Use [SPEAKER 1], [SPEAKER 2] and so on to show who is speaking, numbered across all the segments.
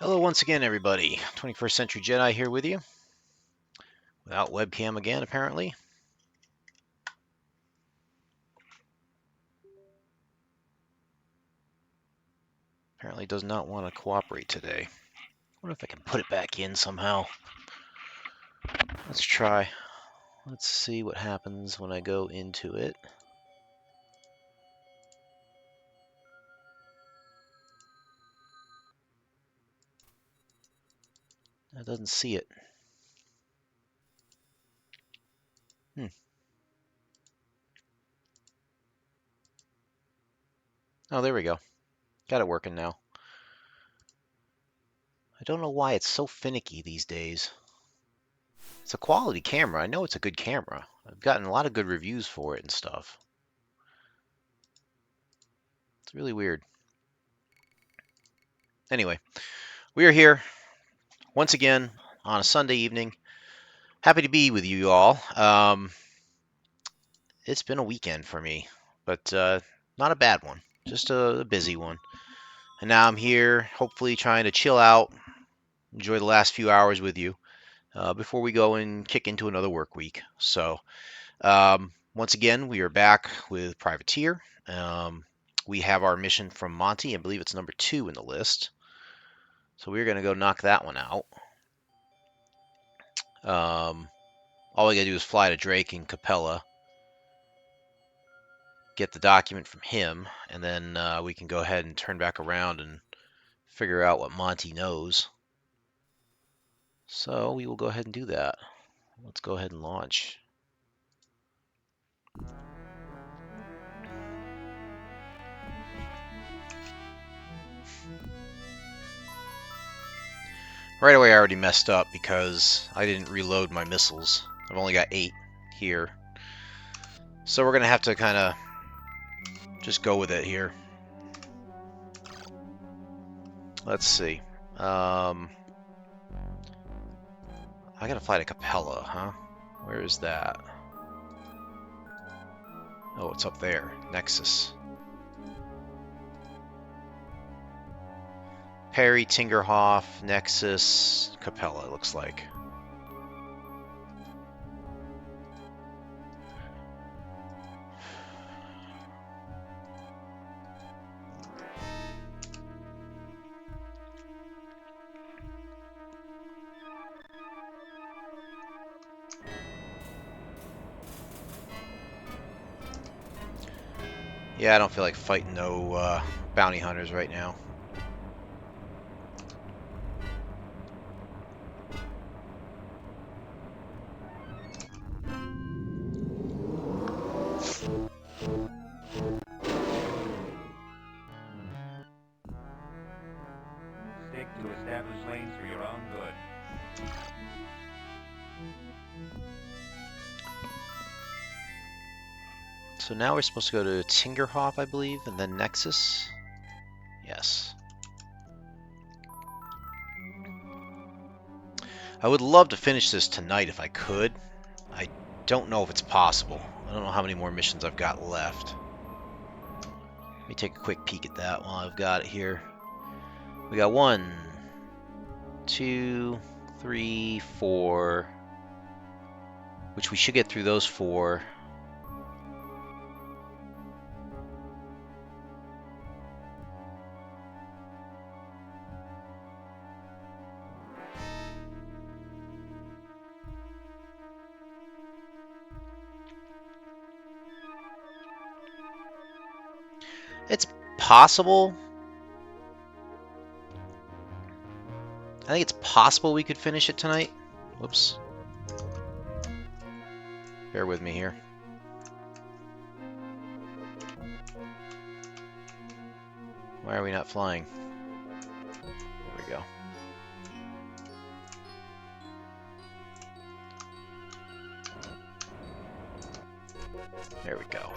[SPEAKER 1] Hello once again, everybody. 21st Century Jedi here with you. Without webcam again, apparently. Apparently does not want to cooperate today. I wonder if I can put it back in somehow. Let's try. Let's see what happens when I go into it. It doesn't see it. Oh, there we go. Got it working now. I don't know why it's so finicky these days. It's a quality camera. I know it's a good camera. I've gotten a lot of good reviews for it and stuff. It's really weird. Anyway, we are here once again on a Sunday evening. Happy to be with you all. It's been a weekend for me, but not a bad one, just a busy one. And now I'm here, hopefully trying to chill out, enjoy the last few hours with you before we go and kick into another work week. So, once again, we are back with Privateer. We have our mission from Monte. I believe it's number 2 in the list. So we're going to go knock that one out. All we got to do is fly to Drake and Capella, get the document from him, and then we can go ahead and turn back around and figure out what Monte knows. So we will go ahead and do that. Let's go ahead and launch. Right away I already messed up because I didn't reload my missiles. I've only got 8 here. So we're going to have to kind of just go with it here. Let's see. I got to fly to Capella, huh? Where is that? Oh, it's up there. Nexus. Perry, Tingerhoff, Nexus, Capella, it looks like. Yeah, I don't feel like fighting no bounty hunters right now.
[SPEAKER 2] Stick to established lanes for your own good.
[SPEAKER 1] So now we're supposed to go to Tingerhoff, I believe, and then Nexus. Yes. I would love to finish this tonight if I could. I don't know if it's possible. I don't know how many more missions I've got left. Let me take a quick peek at that while I've got it here. We got 1, 2, 3, 4, which we should get through those 4. It's possible. I think it's possible we could finish it tonight. Whoops. Bear with me here. Why are we not flying? There we go. There we go.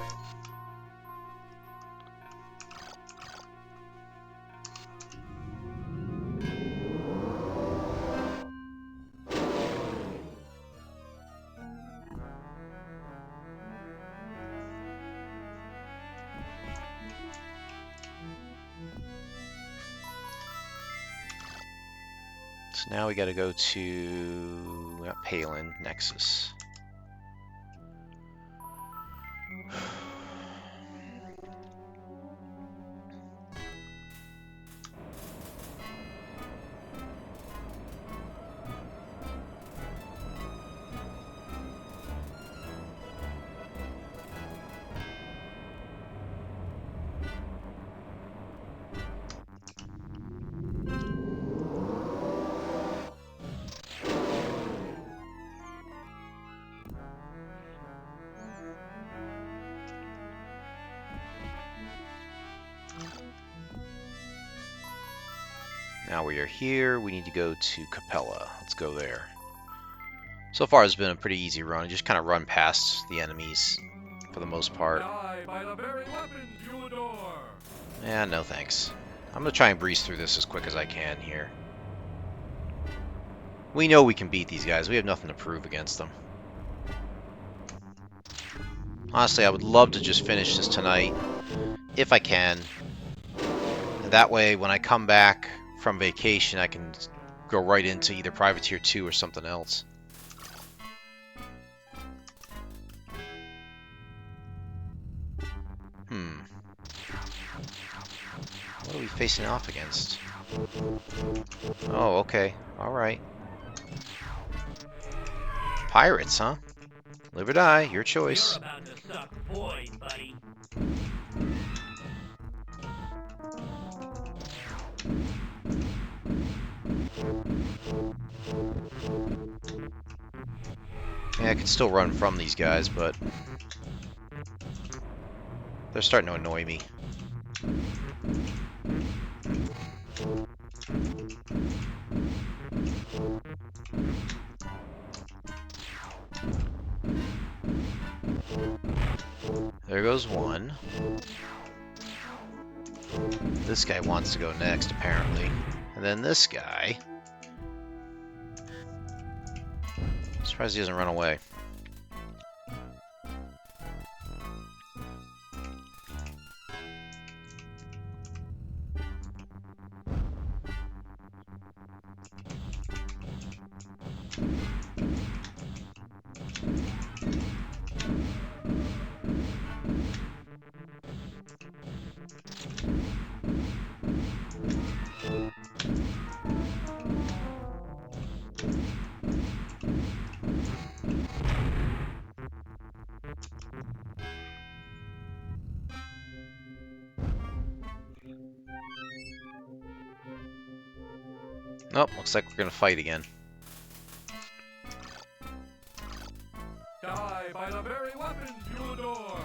[SPEAKER 1] So now we got to go to Palin, Nexus. Now we are here. We need to go to Capella. Let's go there. So far, it's been a pretty easy run. Just kind of run past the enemies for the most part.
[SPEAKER 2] Die by the very weapons you adore.
[SPEAKER 1] Yeah, no thanks. I'm going to try and breeze through this as quick as I can here. We know we can beat these guys. We have nothing to prove against them. Honestly, I would love to just finish this tonight, if I can. And that way, when I come back from vacation, I can go right into either Privateer 2 or something else. What are we facing off against? Oh, okay. Alright. Pirates, huh? Live or die, your choice.
[SPEAKER 2] You're about to suck void, buddy.
[SPEAKER 1] Yeah, I can still run from these guys, but they're starting to annoy me. There goes one. This guy wants to go next, apparently. And then this guy. Surprised he doesn't run away. Nope, looks like we're gonna fight again.
[SPEAKER 2] Die by the very weapons you adore.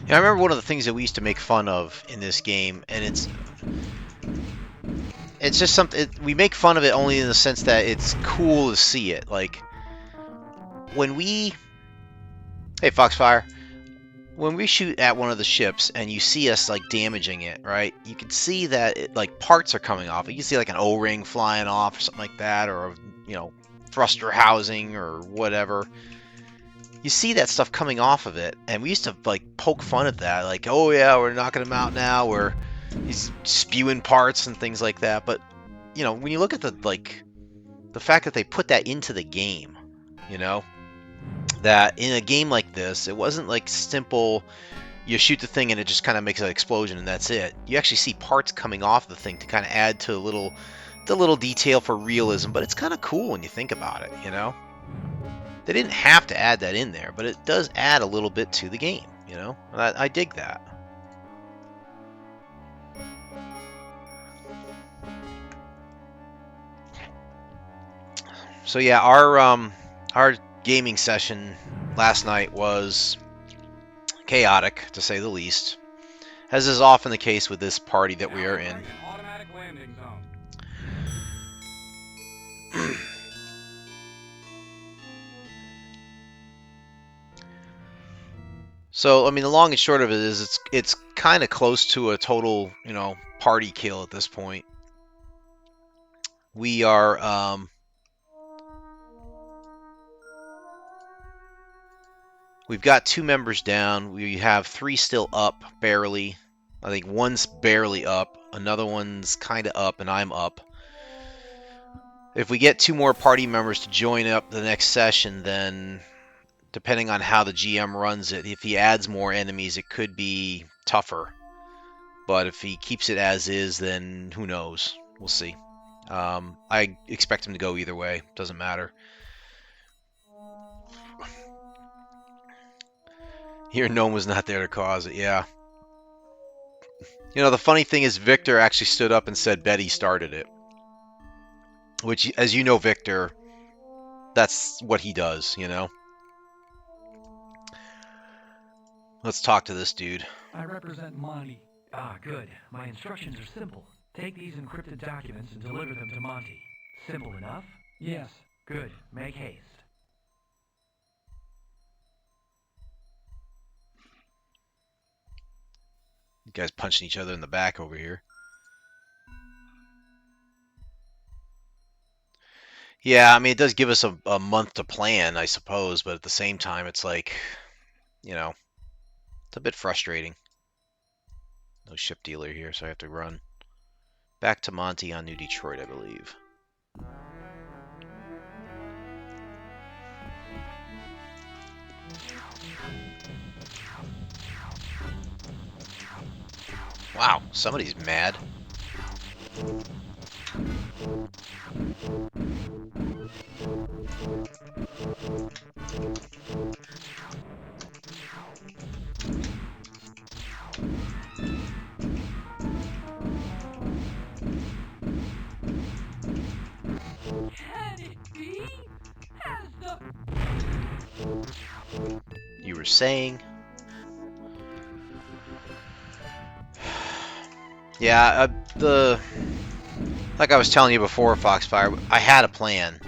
[SPEAKER 1] Yeah, I remember one of the things that we used to make fun of in this game, and it's just something we make fun of it only in the sense that it's cool to see it. Like when we, hey Foxfire, when we shoot at one of the ships and you see us like damaging it, right? You can see that like parts are coming off. You can see like an O-ring flying off or something like that, or thruster housing or whatever. You see that stuff coming off of it, and we used to like poke fun at that, like, oh yeah, we're knocking them out now, we're he's spewing parts and things like that. But when you look at the fact that they put that into the game, that in a game like this, it wasn't like simple, you shoot the thing and it just kind of makes an explosion and that's it. You actually see parts coming off the thing to kind of add to the little detail for realism, but it's kind of cool when you think about it, They didn't have to add that in there, but it does add a little bit to the game, I dig that. So yeah, our gaming session last night was chaotic, to say the least, as is often the case with this party that we
[SPEAKER 2] Now
[SPEAKER 1] are in.
[SPEAKER 2] entering an automatic landing zone.
[SPEAKER 1] So I mean, the long and short of it is, it's kind of close to a total, party kill at this point. We are we've got 2 members down. We have 3 still up, barely. I think one's barely up, another one's kind of up, and I'm up. If we get 2 more party members to join up the next session, then depending on how the GM runs it, if he adds more enemies, it could be tougher. But if he keeps it as is, then who knows? We'll see. I expect him to go either way. Doesn't matter. Your gnome was not there to cause it. Yeah. The funny thing is, Victor actually stood up and said Betty started it. Which, as you know, Victor, that's what he does. Let's talk to this dude.
[SPEAKER 3] I represent Monte. Ah, good. My instructions are simple. Take these encrypted documents and deliver them to Monte. Simple enough? Yes. Good. Make haste.
[SPEAKER 1] You guys punching each other in the back over here. Yeah, I mean, it does give us a month to plan, I suppose, but at the same time, it's like, it's a bit frustrating. No ship dealer here, so I have to run back to Monte on New Detroit, I believe. Wow, somebody's mad.
[SPEAKER 3] Can it be? Has the...
[SPEAKER 1] You were saying? Yeah, like I was telling you before, Foxfire, I had a plan.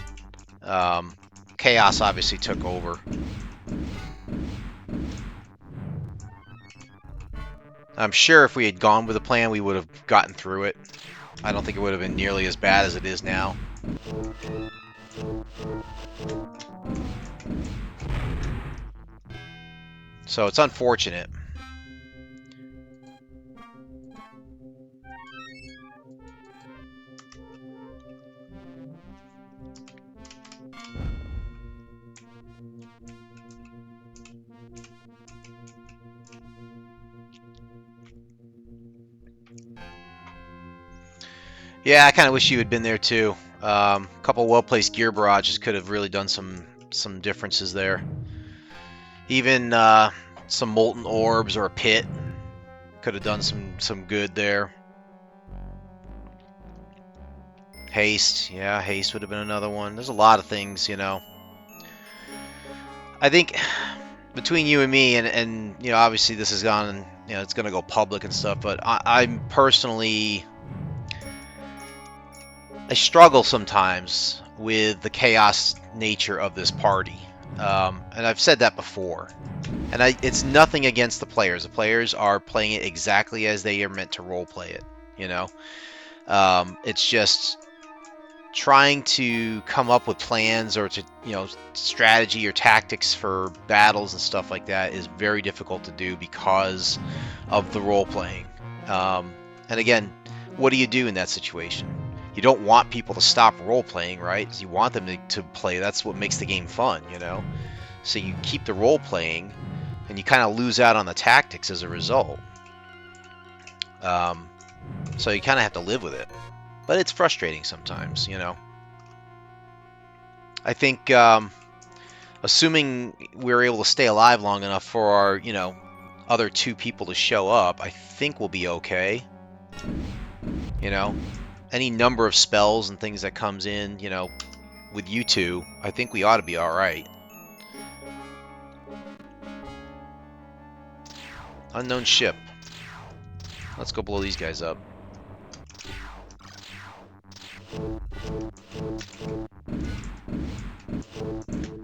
[SPEAKER 1] Chaos obviously took over. I'm sure if we had gone with a plan, we would have gotten through it. I don't think it would have been nearly as bad as it is now. So it's unfortunate. Yeah, I kind of wish you had been there too. A couple well-placed gear barrages could have really done some differences there. Even some molten orbs or a pit could have done some good there. Haste, yeah, haste would have been another one. There's a lot of things. I think between you and me, and obviously this has gone, it's going to go public and stuff, but I'm personally, I struggle sometimes with the chaos nature of this party. And I've said that before. And it's nothing against the players. The players are playing it exactly as they are meant to roleplay it. It's just trying to come up with plans or to strategy or tactics for battles and stuff like that is very difficult to do because of the role playing. And again, what do you do in that situation? You don't want people to stop role playing, right? You want them to play. That's what makes the game fun. So you keep the role playing, and you kind of lose out on the tactics as a result. So you kind of have to live with it. But it's frustrating sometimes. I think assuming we're able to stay alive long enough for our, other 2 people to show up, I think we'll be okay. Any number of spells and things that comes in, with you two, I think we ought to be all right. Unknown ship. Let's go blow these guys up.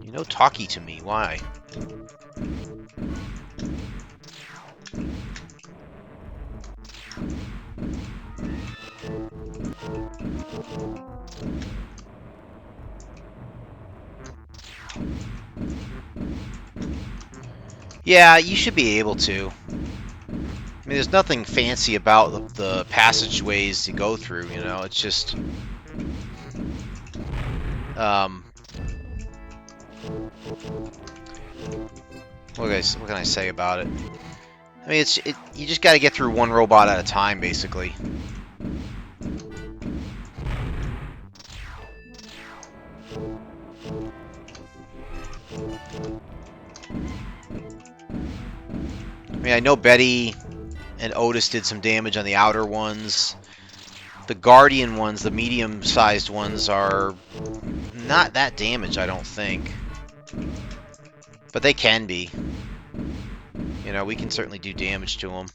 [SPEAKER 1] You know, talkie to me. Why? Yeah, you should be able to. I mean, there's nothing fancy about the passageways to go through, you know. It's just, what can I say about it? I mean, you just got to get through one robot at a time, basically. I mean, I know Betty and Otis did some damage on the outer ones. The Guardian ones, the medium-sized ones, are not that damaged, I don't think. But they can be. You know, we can certainly do damage to them.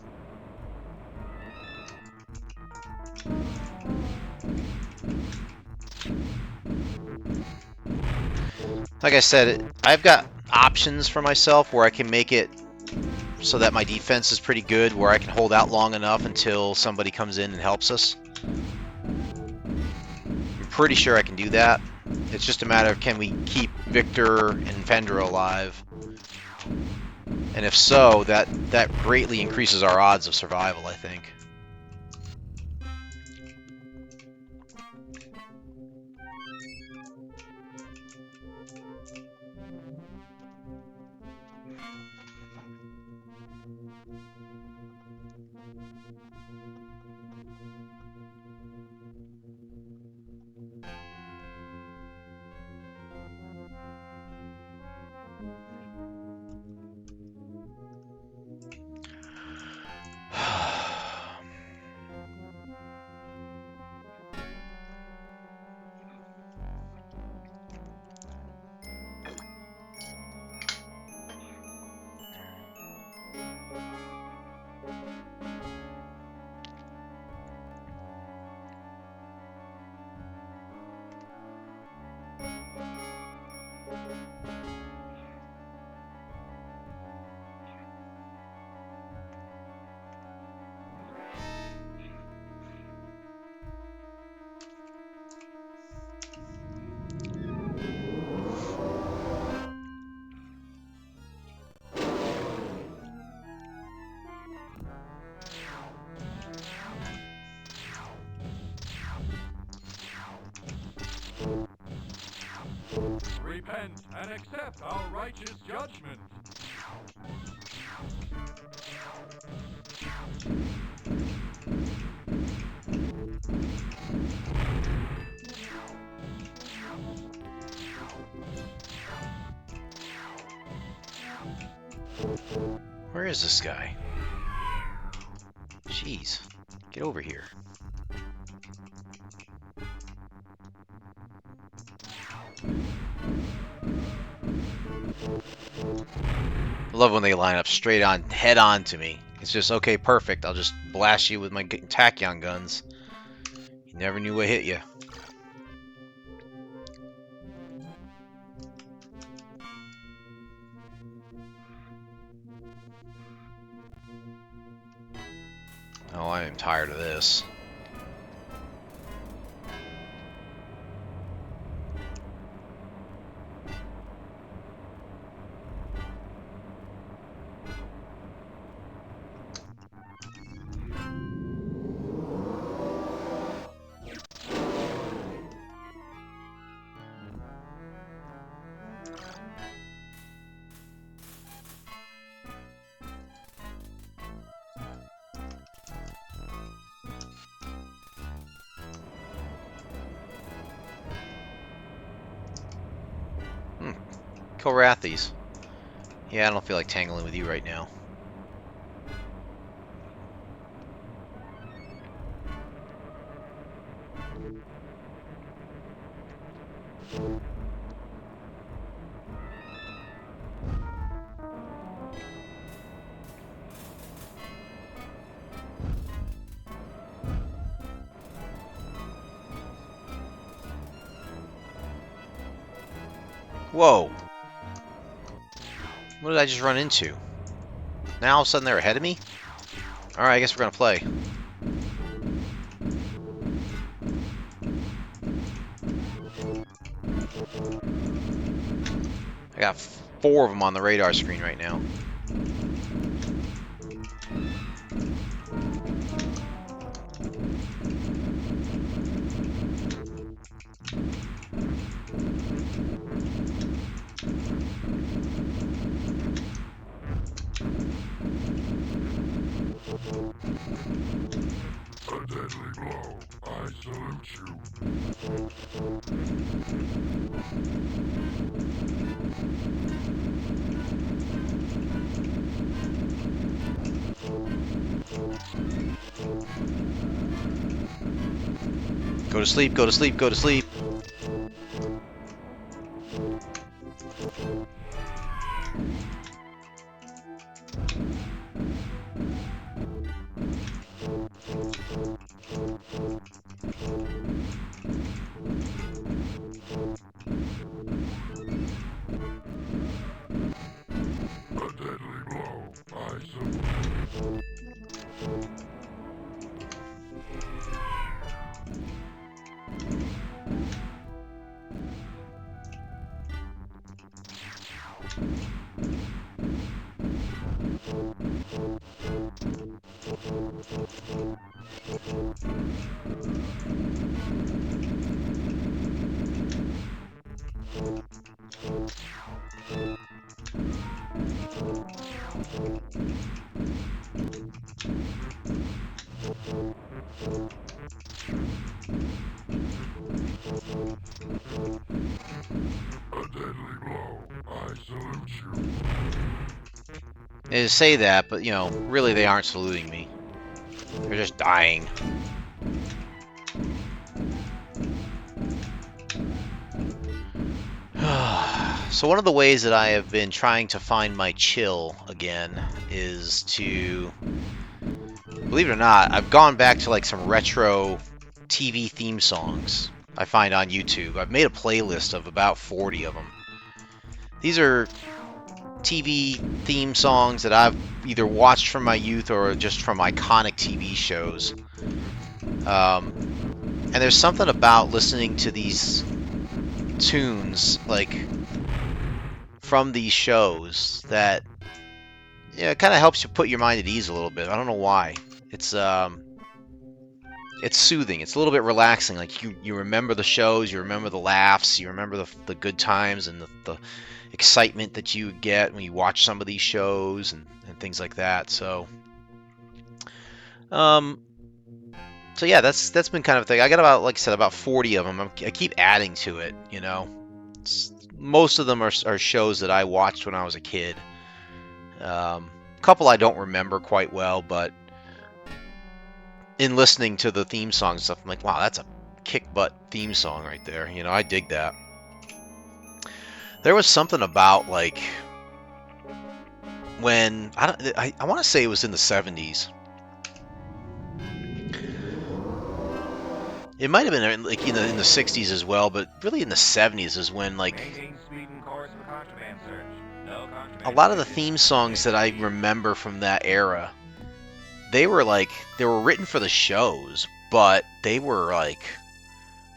[SPEAKER 1] Like I said, I've got options for myself where I can make it so that my defense is pretty good, where I can hold out long enough until somebody comes in and helps us. I'm pretty sure I can do that. It's just a matter of, can we keep Victor and Fendra alive? And if so, that greatly increases our odds of survival, I think.
[SPEAKER 2] Repent and accept our righteous judgment.
[SPEAKER 1] Where is this guy? Jeez. Get over here. I love when they line up straight on, head on to me. It's just, okay, perfect. I'll just blast you with my tachyon guns. You never knew what hit you. Oh, I am tired of this. Kilrathis. Yeah, I don't feel like tangling with you right now. Whoa. What did I just run into? Now all of a sudden they're ahead of me? Alright, I guess we're gonna play. I got 4 of them on the radar screen right now.
[SPEAKER 4] A deadly blow. I salute you.
[SPEAKER 1] Go to sleep, go to sleep, go to sleep.
[SPEAKER 4] A deadly blow. I salute you. A deadly blow. I salute you.
[SPEAKER 1] They say that, but you know, really they aren't saluting me. They're just dying. So one of the ways that I have been trying to find my chill again is to, believe it or not, I've gone back to like some retro TV theme songs I find on YouTube. I've made a playlist of about 40 of them. These are TV theme songs that I've either watched from my youth or just from iconic TV shows. And there's something about listening to these tunes, like, from these shows that, yeah, it kind of helps you put your mind at ease a little bit. I don't know why. It's soothing. It's a little bit relaxing. Like you remember the shows, you remember the laughs, you remember the good times and the excitement that you get when you watch some of these shows and things like that. So yeah, that's been kind of a thing. I got about, like I said, about 40 of them. I keep adding to it, you know. Most of them are shows that I watched when I was a kid. A couple I don't remember quite well, but in listening to the theme song and stuff, I'm like, wow, that's a kick butt theme song right there. You know, I dig that. There was something about, like, when I want to say it was in the 70s. It might have been like in the 60s as well, but really in the 70s is when, like,
[SPEAKER 2] Maintain speed and course for contraband search. No contraband.
[SPEAKER 1] a lot of the theme songs that I remember from that era, they were written for the shows, but they were like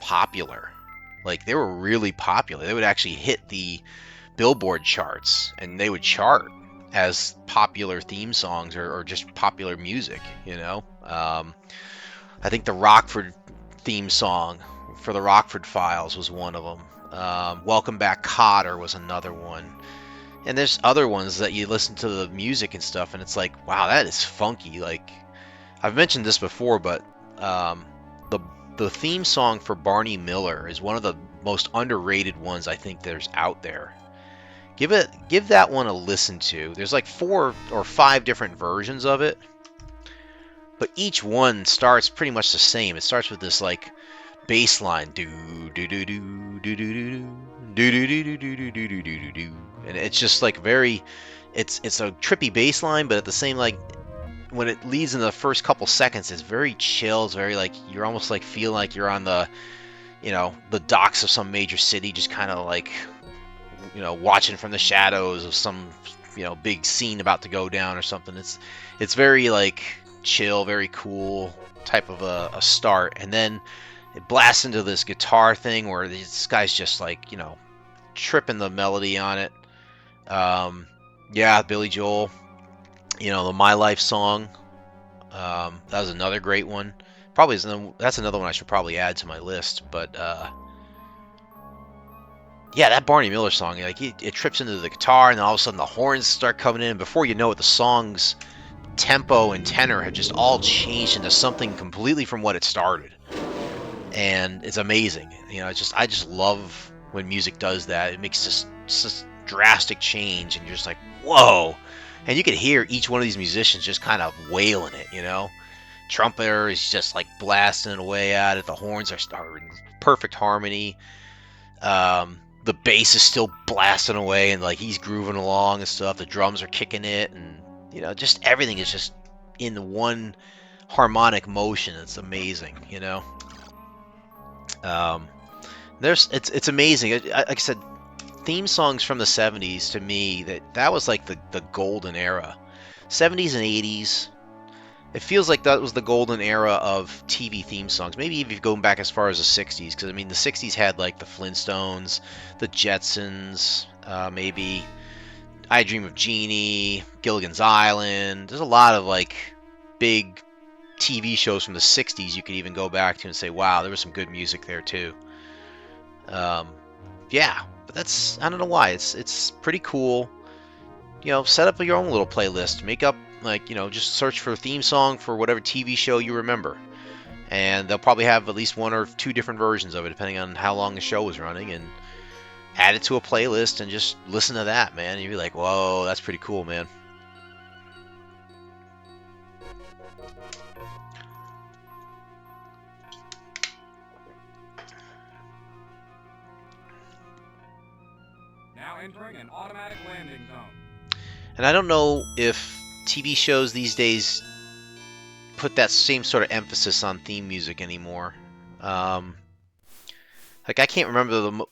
[SPEAKER 1] popular. Like, they were really popular. They would actually hit the Billboard charts, and they would chart as popular theme songs or just popular music, you know. I think the Rockford theme song for the Rockford Files was one of them. Welcome Back, Kotter was another one. And there's other ones that you listen to the music and stuff, and it's like, wow, that is funky. Like, I've mentioned this before, but the theme song for Barney Miller is one of the most underrated ones I think there's out there. Give that one a listen to. There's like 4 or 5 different versions of it, but each one starts pretty much the same. It starts with this like bass line, do do do do do do do do do do do do do do do do, and it's just like very, it's a trippy bass line, but at the same, like, when it leads in the first couple seconds, it's very chill. It's very, like, you're almost like feel like you're on the, you know, the docks of some major city, just kind of like watching from the shadows of some big scene about to go down or something. It's very like chill, very cool type of a start, and then it blasts into this guitar thing where this guy's just like tripping the melody on it. Yeah, Billy Joel, the My Life song. That was another great one. Probably that's another one I should probably add to my list. But yeah, that Barney Miller song, like it trips into the guitar, and then all of a sudden the horns start coming in. And before you know it, the song's tempo and tenor have just all changed into something completely from what it started, and it's amazing. I just love when music does that. It makes this drastic change, and you're just like, whoa. And you can hear each one of these musicians just kind of wailing it. Trumpeter is just like blasting away at it. The horns are in perfect harmony. The bass is still blasting away, and like he's grooving along and stuff. The drums are kicking it, and just everything is just in one harmonic motion. It's amazing. Um, it's amazing. Like I said, theme songs from the 70s to me that was like the golden era. 70s and 80s. It feels like that was the golden era of TV theme songs. Maybe even going back as far as the 60s, because I mean the 60s had like the Flintstones, the Jetsons, maybe I Dream of Jeannie, Gilligan's Island. There's a lot of like big TV shows from the 60s you could even go back to and say, wow, there was some good music there too. Um, yeah, but I don't know why. It's pretty cool. Set up your own little playlist. Make up just search for a theme song for whatever TV show you remember, and they'll probably have at least one or two different versions of it depending on how long the show was running, and add it to a playlist and just listen to that, man. And you'll be like, whoa, that's pretty cool, man.
[SPEAKER 2] Now entering an automatic landing zone.
[SPEAKER 1] And I don't know if TV shows these days put that same sort of emphasis on theme music anymore. Um, like I can't remember the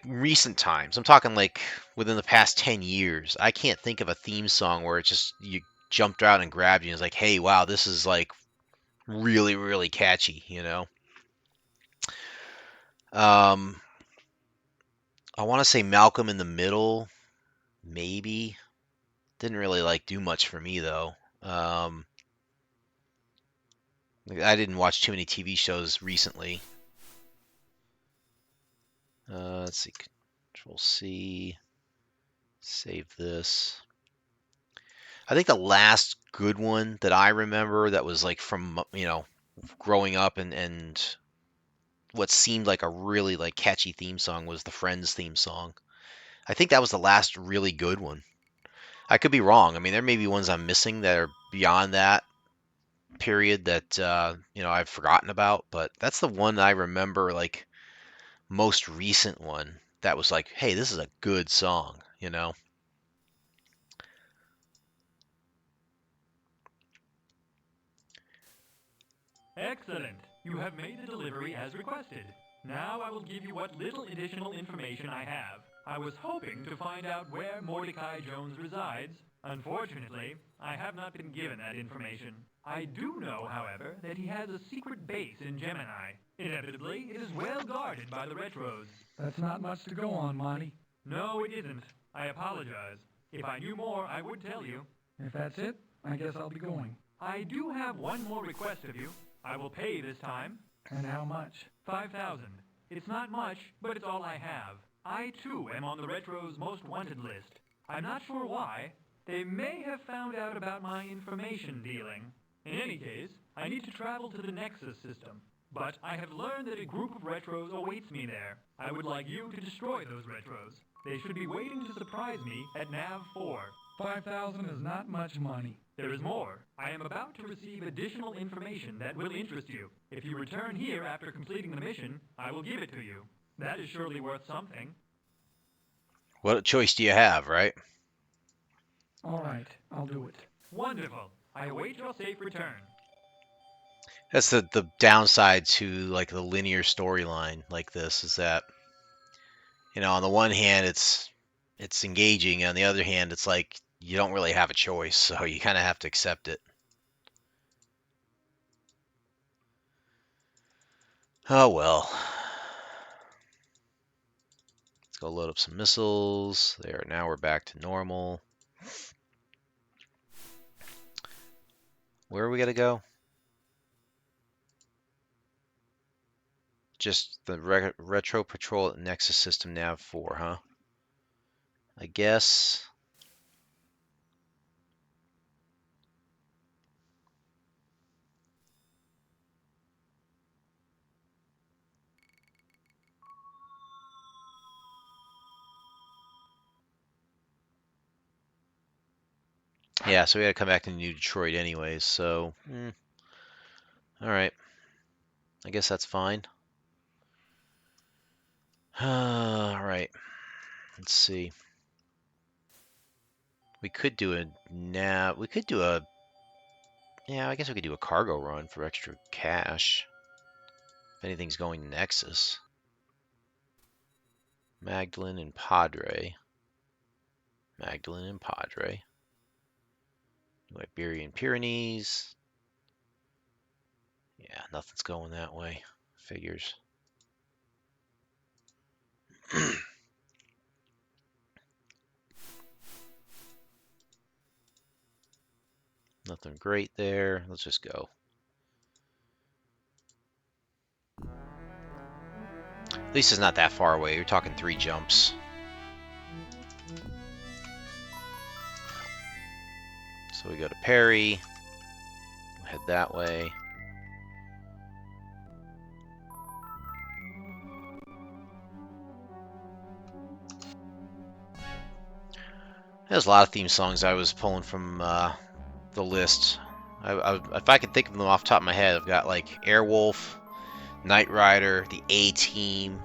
[SPEAKER 1] recent times. I'm talking like within the past 10 years. I can't think of a theme song where it just you jumped out and grabbed you and it's like, "Hey, wow, this is like really really catchy." Um I want to say Malcolm in the Middle, maybe. Didn't really like do much for me though. I didn't watch too many TV shows recently. Let's see. Control C. Save this. I think the last good one that I remember that was like from growing up and what seemed like a really like catchy theme song was the Friends theme song. I think that was the last really good one. I could be wrong. I mean, there may be ones I'm missing that are beyond that period that I've forgotten about, but that's the one I remember like most recent one that was like, hey, this is a good song.
[SPEAKER 3] Excellent. You have made the delivery as requested. Now I will give you what little additional information I have. I was hoping to find out where Mordecai Jones resides. Unfortunately, I have not been given that information. I do know, however, that he has a secret base in Gemini. Inevitably, it is well guarded by the Retros.
[SPEAKER 5] That's not much to go on, Monty.
[SPEAKER 3] No, it isn't. I apologize. If I knew more, I would tell you.
[SPEAKER 5] If that's it, I guess I'll be going.
[SPEAKER 3] I do have one more request of you. I will pay this time.
[SPEAKER 5] And how much?
[SPEAKER 3] 5,000. It's not much, but it's all I have. I, too, am on the Retro's most wanted list. I'm not sure why. They may have found out about my information dealing. In any case, I need to travel to the Nexus system. But I have learned that a group of Retros awaits me there. I would like you to destroy those Retros. They should be waiting to surprise me at Nav 4.
[SPEAKER 5] 5,000 is not much money.
[SPEAKER 3] There is more. I am about to receive additional information that will interest you. If you return here after completing the mission, I will give it to you. That is surely worth something.
[SPEAKER 1] What choice do you have, right?
[SPEAKER 5] All right, I'll do it.
[SPEAKER 3] Wonderful. I await your safe return.
[SPEAKER 1] That's the downside to like the linear storyline like this is that, on the one hand it's engaging, on the other hand it's like you don't really have a choice, so you kind of have to accept it. Oh well. Let's go load up some missiles. There, now we're back to normal. Where are we gonna go? Just the retro patrol at Nexus System Nav 4, huh? I guess. Yeah, so we gotta come back to New Detroit anyways, so alright. I guess that's fine. Alright. Let's see. We could do a yeah, I guess we could do a cargo run for extra cash. If anything's going to Nexus. Magdalene and Padre. Magdalene and Padre. Iberian Pyrenees. Yeah, nothing's going that way. Figures. Nothing great there. Let's just go. At least it's not that far away. You're talking 3 jumps. So we go to Perry. We'll head that way. There's a lot of theme songs I was pulling from the list. If I could think of them off the top of my head, I've got like Airwolf, Knight Rider, the A-Team,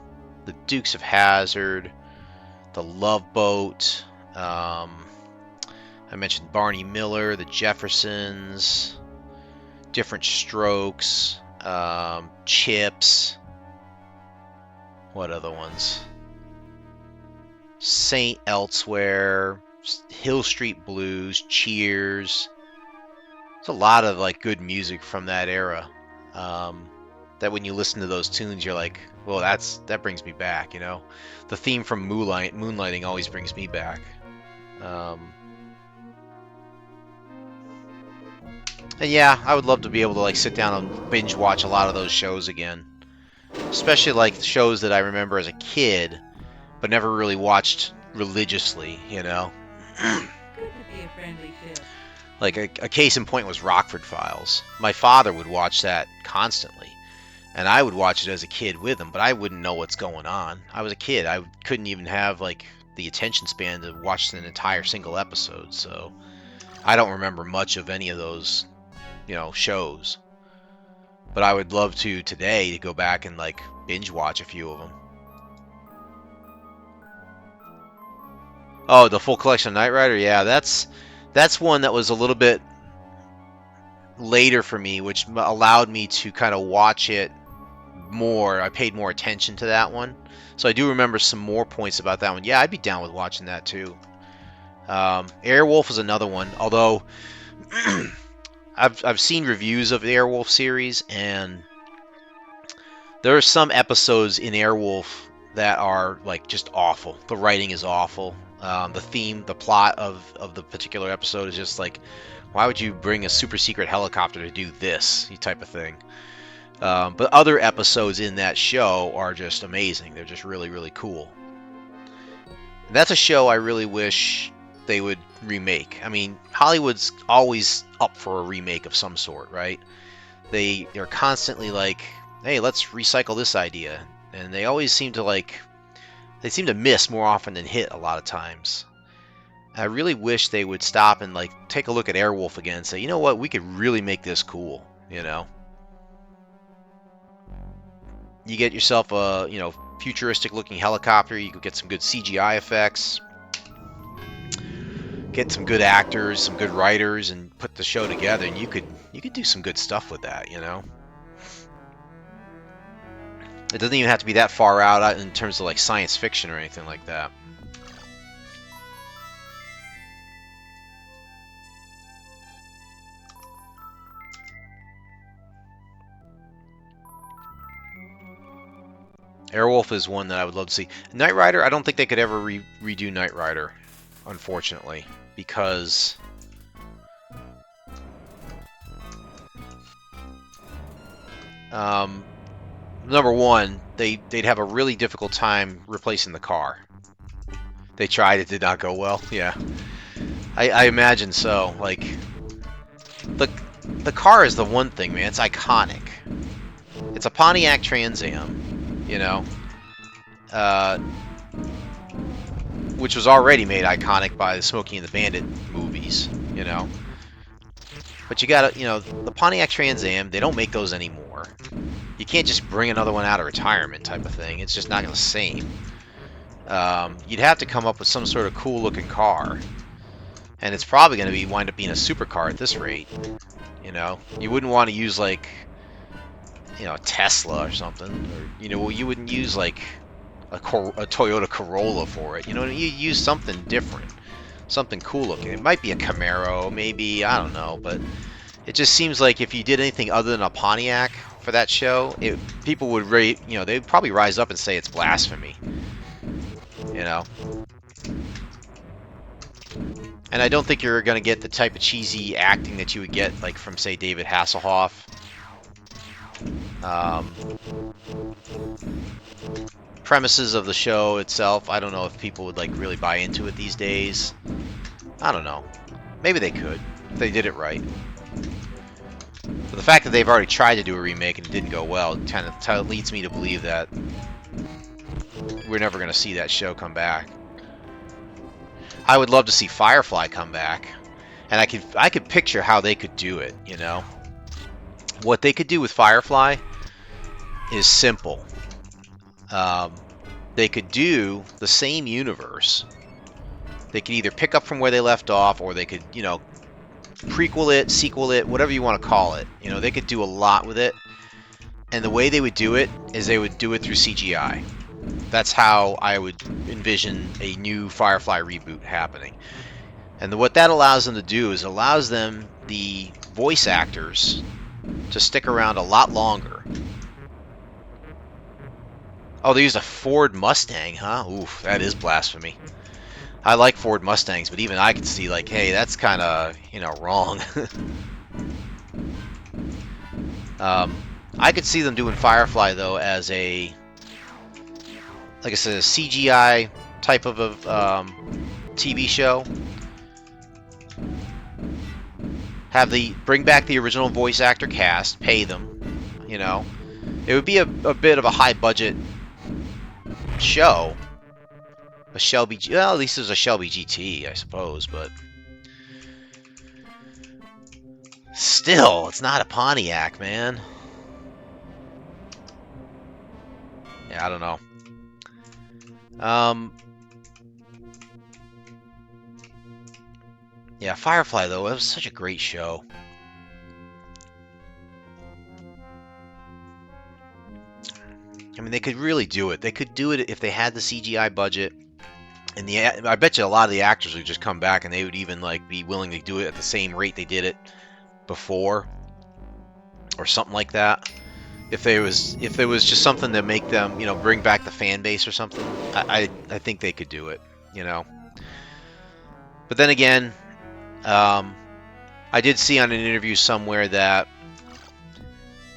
[SPEAKER 1] the Dukes of Hazzard, the Love Boat. I mentioned Barney Miller, the Jeffersons, Different Strokes, Chips. What other ones? Saint Elsewhere, Hill Street Blues, Cheers. There's a lot of like good music from that era. That when you listen to those tunes, you're like, well, that brings me back. The theme from Moonlighting always brings me back. And yeah, I would love to be able to like sit down and binge watch a lot of those shows again, especially like shows that I remember as a kid, but never really watched religiously.
[SPEAKER 6] Good to be a friendly ship.
[SPEAKER 1] Like a case in point was Rockford Files. My father would watch that constantly, and I would watch it as a kid with him, but I wouldn't know what's going on. I was a kid. I couldn't even have like the attention span to watch an entire single episode, so I don't remember much of any of those, shows. But I would love to today to go back and like binge watch a few of them. Oh, the full collection of Knight Rider? Yeah, that's one that was a little bit later for me, which allowed me to kind of watch it more. I paid more attention to that one. So I do remember some more points about that one. Yeah, I'd be down with watching that too. Airwolf is another one, although I've seen reviews of the Airwolf series, and there are some episodes in Airwolf that are like just awful. The writing is awful. The plot of the particular episode is just like, why would you bring a super secret helicopter to do this type of thing? But other episodes in that show are just amazing. They're just really, really cool. And that's a show I really wish they would remake. I mean, Hollywood's always up for a remake of some sort, right? They're constantly like, hey, let's recycle this idea. And they always seem to miss more often than hit a lot of times. I really wish they would stop and like take a look at Airwolf again and say, you know what, we could really make this cool, You get yourself a, futuristic looking helicopter, you could get some good CGI effects, get some good actors, some good writers, and put the show together, and you could do some good stuff with that, It doesn't even have to be that far out in terms of like science fiction or anything like that. Airwolf is one that I would love to see. Knight Rider, I don't think they could ever redo Knight Rider, unfortunately, because number one, they'd have a really difficult time replacing the car. They tried, it did not go well. Yeah, I imagine so. Like the car is the one thing, man. It's iconic. It's a Pontiac Trans Am, you know, which was already made iconic by the Smokey and the Bandit movies, you know. But you gotta, you know, the Pontiac Trans Am, they don't make those anymore. You can't just bring another one out of retirement type of thing. It's just not the same. You'd have to come up with some sort of cool looking car. And it's probably going to wind up being a supercar at this rate. You know, you wouldn't want to use like, you know, a Tesla or something. Or, you know, you wouldn't use like a Toyota Corolla for it. You know, you use something different. Something cool looking. It might be a Camaro, maybe, I don't know. But it just seems like if you did anything other than a Pontiac for that show, people would rate, you know, they'd probably rise up and say it's blasphemy. You know? And I don't think you're going to get the type of cheesy acting that you would get, like, from, say, David Hasselhoff. Premises of the show itself, I don't know if people would, like, really buy into it these days. I don't know. Maybe they could, if they did it right. But the fact that they've already tried to do a remake and it didn't go well kind of leads me to believe that we're never going to see that show come back. I would love to see Firefly come back, and I could picture how they could do it. You know, what they could do with Firefly is simple. They could do the same universe. They could either pick up from where they left off, or they could, you know, prequel it, sequel it, whatever you want to call it. You know, they could do a lot with it. And the way they would do it is they would do it through CGI. That's how I would envision a new Firefly reboot happening. And what that allows them to do is allows them, the voice actors, to stick around a lot longer. Oh, they used a Ford Mustang, huh? Oof, that is blasphemy. I like Ford Mustangs, but even I could see, like, hey, that's kind of, you know, wrong. I could see them doing Firefly, though, as a, like I said, a CGI type of a TV show. Bring back the original voice actor cast, pay them, you know. It would be a bit of a high budget show. A Shelby, well, at least there's a Shelby GT, I suppose, but still, it's not a Pontiac, man. Yeah, I don't know. Yeah, Firefly, though, it was such a great show. I mean, they could really do it. They could do it if they had the CGI budget. And I bet you a lot of the actors would just come back and they would even, like, be willing to do it at the same rate they did it before. Or something like that. If there was just something to make them, you know, bring back the fan base or something, I think they could do it, you know. But then again, I did see on an interview somewhere that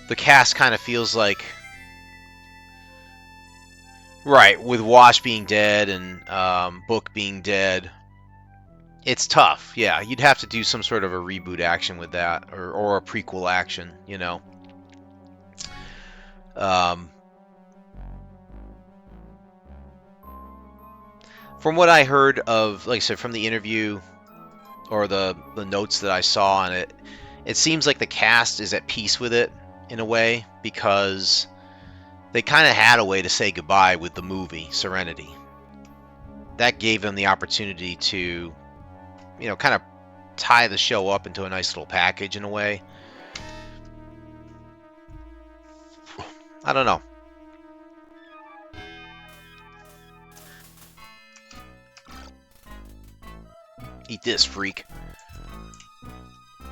[SPEAKER 1] the cast kind of feels like, right, with Wash being dead and Book being dead, it's tough. Yeah, you'd have to do some sort of a reboot action with that, or a prequel action, you know. From what I heard of, like I said, from the interview or the notes that I saw on it, it seems like the cast is at peace with it in a way, because they kind of had a way to say goodbye with the movie Serenity. That gave them the opportunity to, you know, kind of tie the show up into a nice little package in a way. I don't know. Eat this, freak.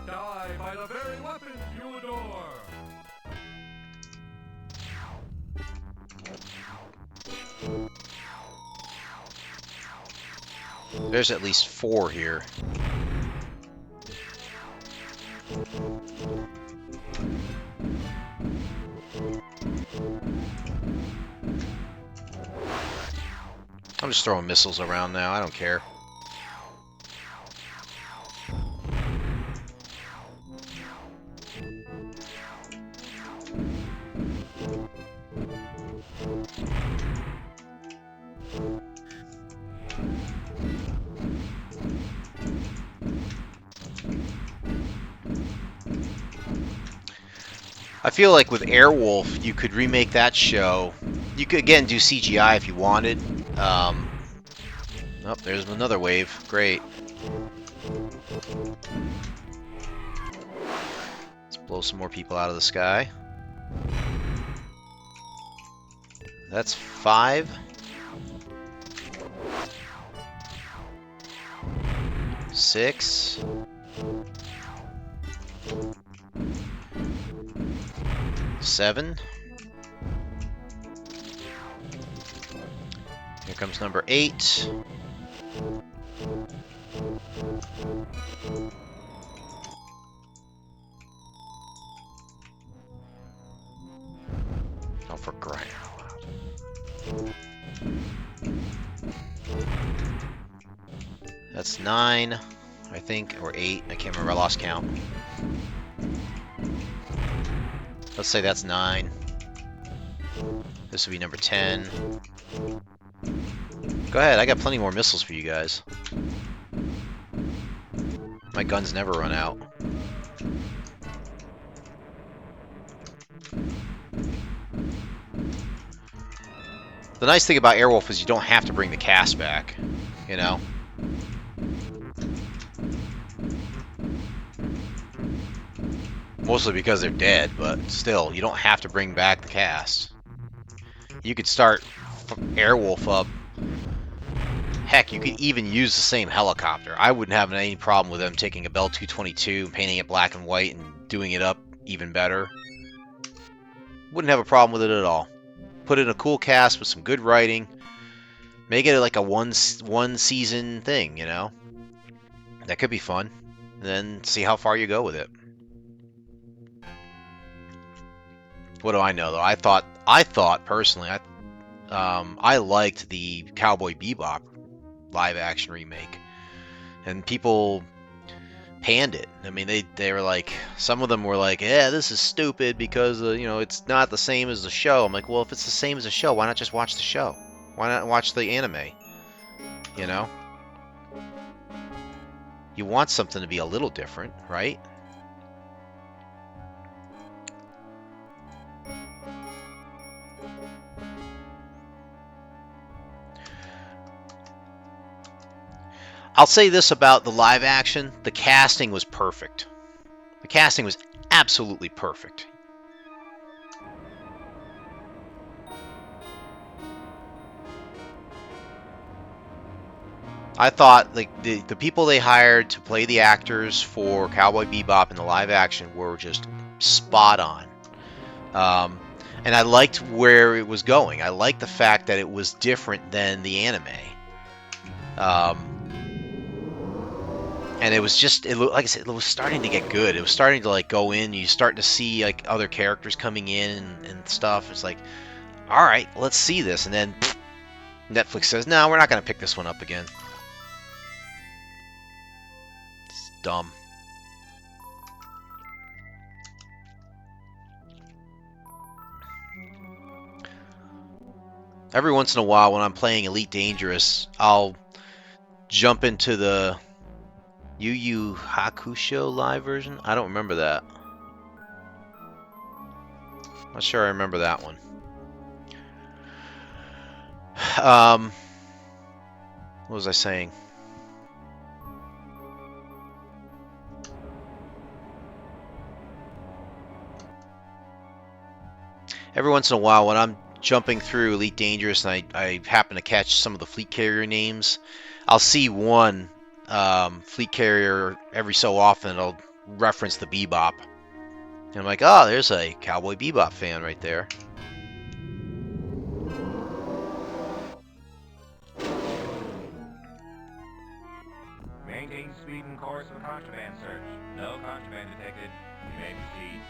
[SPEAKER 2] Die by the very weapons you adore.
[SPEAKER 1] There's at least 4 here. I'm just throwing missiles around now. I don't care. I feel like with Airwolf, you could remake that show. You could, again, do CGI if you wanted. Oh, there's another wave. Great. Let's blow some more people out of the sky. That's 5. 6. 7. Here comes number 8. Oh, for crying out loud. That's 9, I think, or 8. I can't remember. I lost count. Let's say that's 9. This would be number 10. Go ahead, I got plenty more missiles for you guys. My guns never run out. The nice thing about Airwolf is you don't have to bring the cast back, you know? Mostly because they're dead, but still, you don't have to bring back the cast. You could start Airwolf up. Heck, you could even use the same helicopter. I wouldn't have any problem with them taking a Bell 222 and painting it black and white and doing it up even better. Wouldn't have a problem with it at all. Put in a cool cast with some good writing. Make it like a one season thing, you know? That could be fun. And then see how far you go with it. What do I know, though? I thought personally, I liked the Cowboy Bebop live-action remake, and people panned it. I mean, they were like, some of them were like, yeah, this is stupid because you know, it's not the same as the show. I'm like, well, if it's the same as the show, why not just watch the show? Why not watch the anime? You know, you want something to be a little different, right? I'll say this about the live action. The casting was perfect. The casting was absolutely perfect. I thought like the people they hired to play the actors for Cowboy Bebop in the live action were just spot on. And I liked where it was going. I liked the fact that it was different than the anime. And it was just, like I said, it was starting to get good. It was starting to like go in. You start to see like other characters coming in and stuff. It's like, all right, let's see this. And then Netflix says, no, we're not going to pick this one up again. It's dumb. Every once in a while, when I'm playing Elite Dangerous, I'll jump into the Yu Yu Hakusho live version? I don't remember that. Not sure I remember that one. What was I saying? Every once in a while, when I'm jumping through Elite Dangerous and I happen to catch some of the fleet carrier names, I'll see one fleet carrier, every so often it'll reference the Bebop. And I'm like, oh, there's a Cowboy Bebop fan right there.
[SPEAKER 2] Maintain speed and course of contraband search. No contraband detected. You may proceed.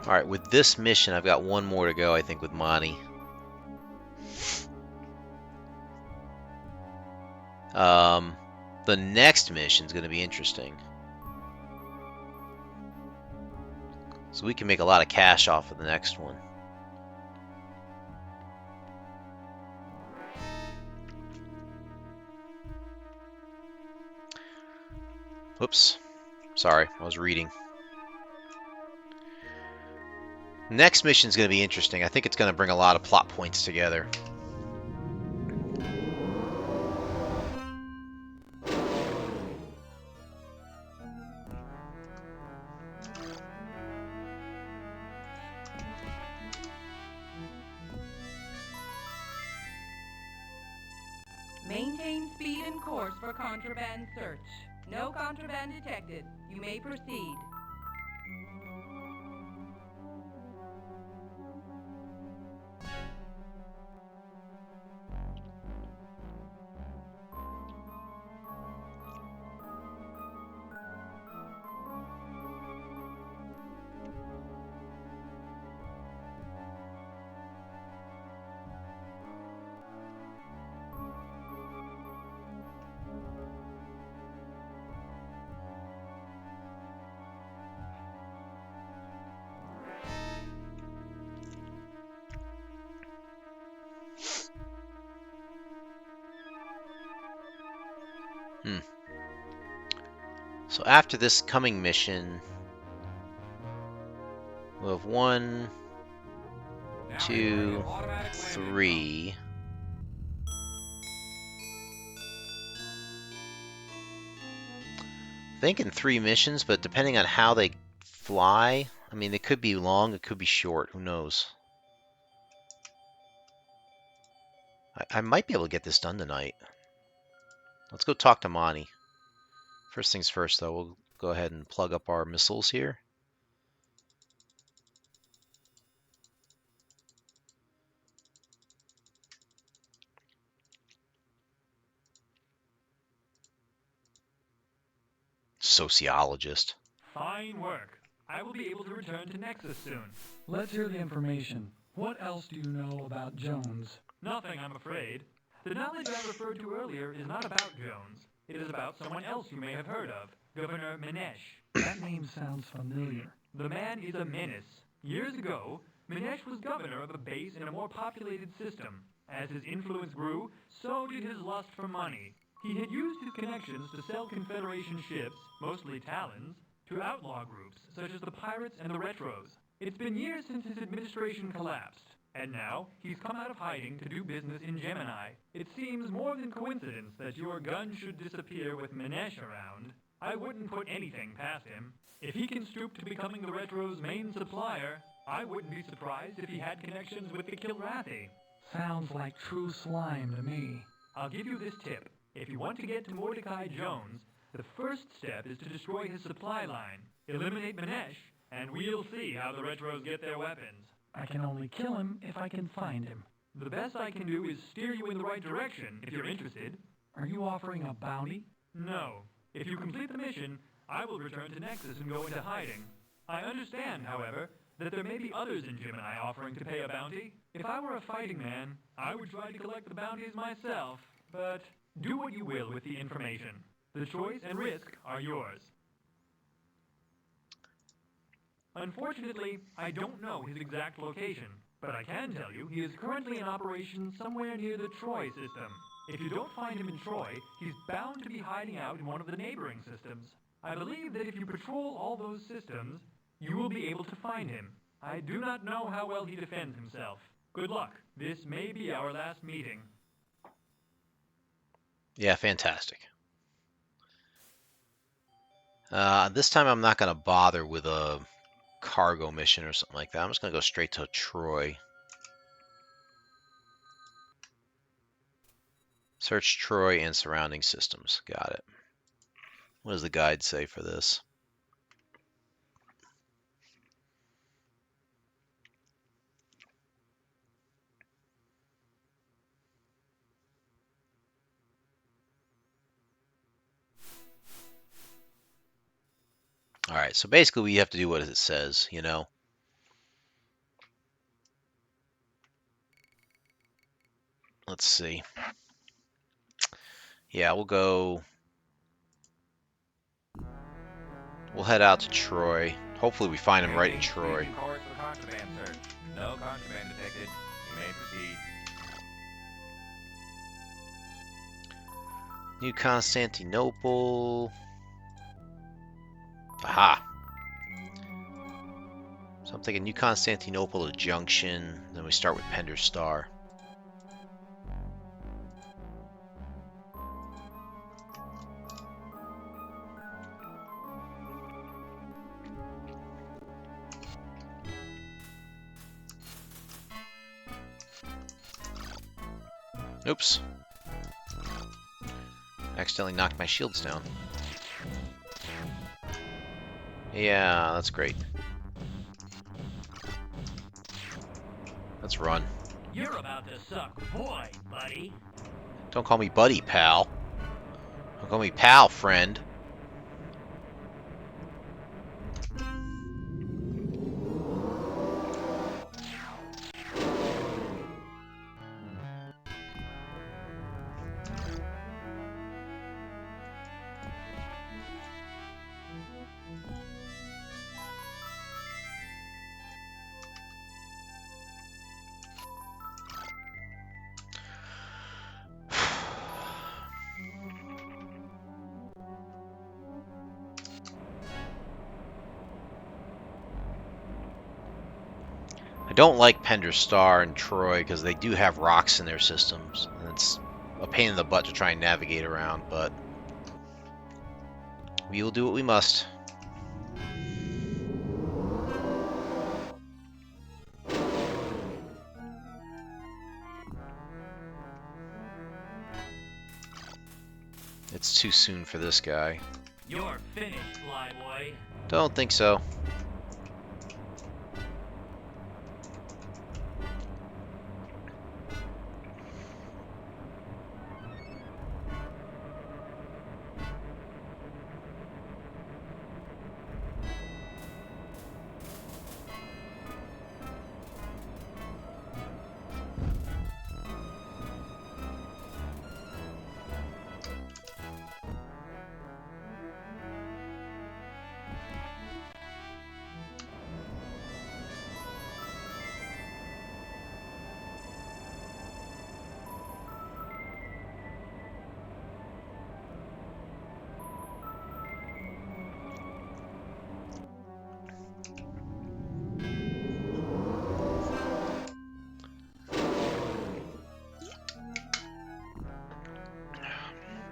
[SPEAKER 1] All right, with this mission, I've got one more to go, I think, with Monte. The next mission is going to be interesting. So we can make a lot of cash off of the next one. Whoops. Sorry, I was reading. Next mission is going to be interesting. I think it's going to bring a lot of plot points together.
[SPEAKER 6] Maintain speed and course for contraband search. No contraband detected. You may proceed.
[SPEAKER 1] So after this coming mission, we'll have 1, 2, 3. Thinking 3 missions, but depending on how they fly, I mean, it could be long, it could be short, who knows? I might be able to get this done tonight. Let's go talk to Monte. First things first, though, we'll go ahead and plug up our missiles here. Sociologist.
[SPEAKER 3] Fine work. I will be able to return to Nexus soon.
[SPEAKER 5] Let's hear the information. What else do you know about Jones?
[SPEAKER 3] Nothing, I'm afraid. The knowledge I referred to earlier is not about Jones. It is about someone else you may have heard of, Governor Minesh.
[SPEAKER 5] That name sounds familiar.
[SPEAKER 3] The man is a menace. Years ago, Minesh was governor of a base in a more populated system. As his influence grew, so did his lust for money. He had used his connections to sell Confederation ships, mostly Talons, to outlaw groups such as the Pirates and the Retros. It's been years since his administration collapsed, and now he's come out of hiding to do business in Gemini. It seems more than coincidence that your gun should disappear with Minesh around. I wouldn't put anything past him. If he can stoop to becoming the Retro's main supplier, I wouldn't be surprised if he had connections with the Kilrathi.
[SPEAKER 5] Sounds like true slime to me.
[SPEAKER 3] I'll give you this tip. If you want to get to Mordecai Jones, the first step is to destroy his supply line. Eliminate Minesh, and we'll see how the Retros get their weapons.
[SPEAKER 5] I can only kill him if I can find him.
[SPEAKER 3] The best I can do is steer you in the right direction, if you're interested.
[SPEAKER 5] Are you offering a bounty?
[SPEAKER 3] No. If you complete the mission, I will return to Nexus and go into hiding. I understand, however, that there may be others in Gemini offering to pay a bounty. If I were a fighting man, I would try to collect the bounties myself, but do what you will with the information. The choice and risk are yours. Unfortunately, I don't know his exact location, but I can tell you he is currently in operation somewhere near the Troy system. If you don't find him in Troy, he's bound to be hiding out in one of the neighboring systems. I believe that if you patrol all those systems, you will be able to find him. I do not know how well he defends himself. Good luck. This may be our last meeting.
[SPEAKER 1] Yeah, fantastic. This time I'm not going to bother with a cargo mission or something like that. I'm just going to go straight to Troy. Search Troy and surrounding systems. Got it. What does the guide say for this? All right, so basically we have to do what it says, you know. Let's see. Yeah, we'll head out to Troy. Hopefully we find him right in Troy.
[SPEAKER 2] Changing course for contraband search. No contraband detected. You may proceed.
[SPEAKER 1] New Constantinople. Aha. So I'm thinking New Constantinople to Junction. Then we start with Pender Star. Oops. Accidentally knocked my shields down. Yeah, that's great. Let's run.
[SPEAKER 3] You're about to suck boy, buddy.
[SPEAKER 1] Don't call me buddy, pal. Don't call me pal, friend. I don't like Pender Star and Troy because they do have rocks in their systems. And it's a pain in the butt to try and navigate around, but we will do what we must. It's too soon for this guy.
[SPEAKER 3] You're finished, flyboy.
[SPEAKER 1] Don't think so.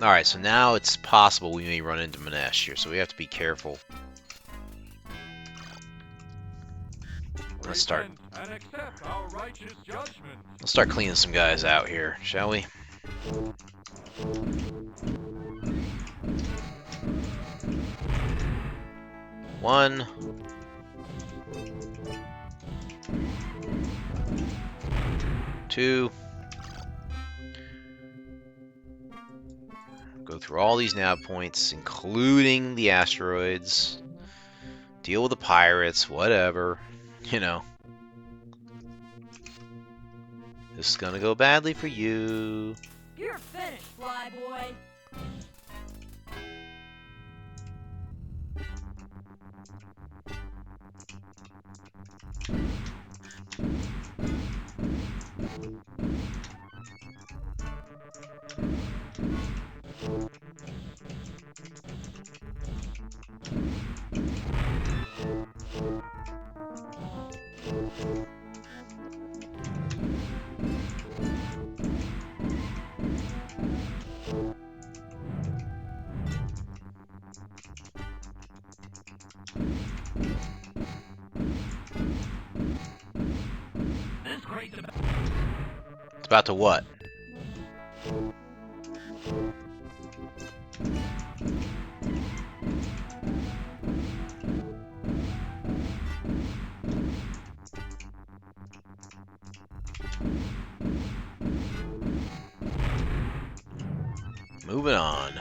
[SPEAKER 1] Alright, so now it's possible we may run into Manesh here, so we have to be careful. Let's start.
[SPEAKER 3] And accept our righteous judgment.
[SPEAKER 1] Let's start cleaning some guys out here, shall we? One. Two. Go through all these nav points, including the asteroids. Deal with the pirates, whatever. You know. This is gonna go badly for you.
[SPEAKER 6] You're finished, flyboy.
[SPEAKER 3] This crate's about...
[SPEAKER 1] It's about to what? Moving on.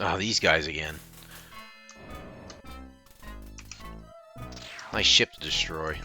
[SPEAKER 1] Oh, these guys again. Nice ship to destroy.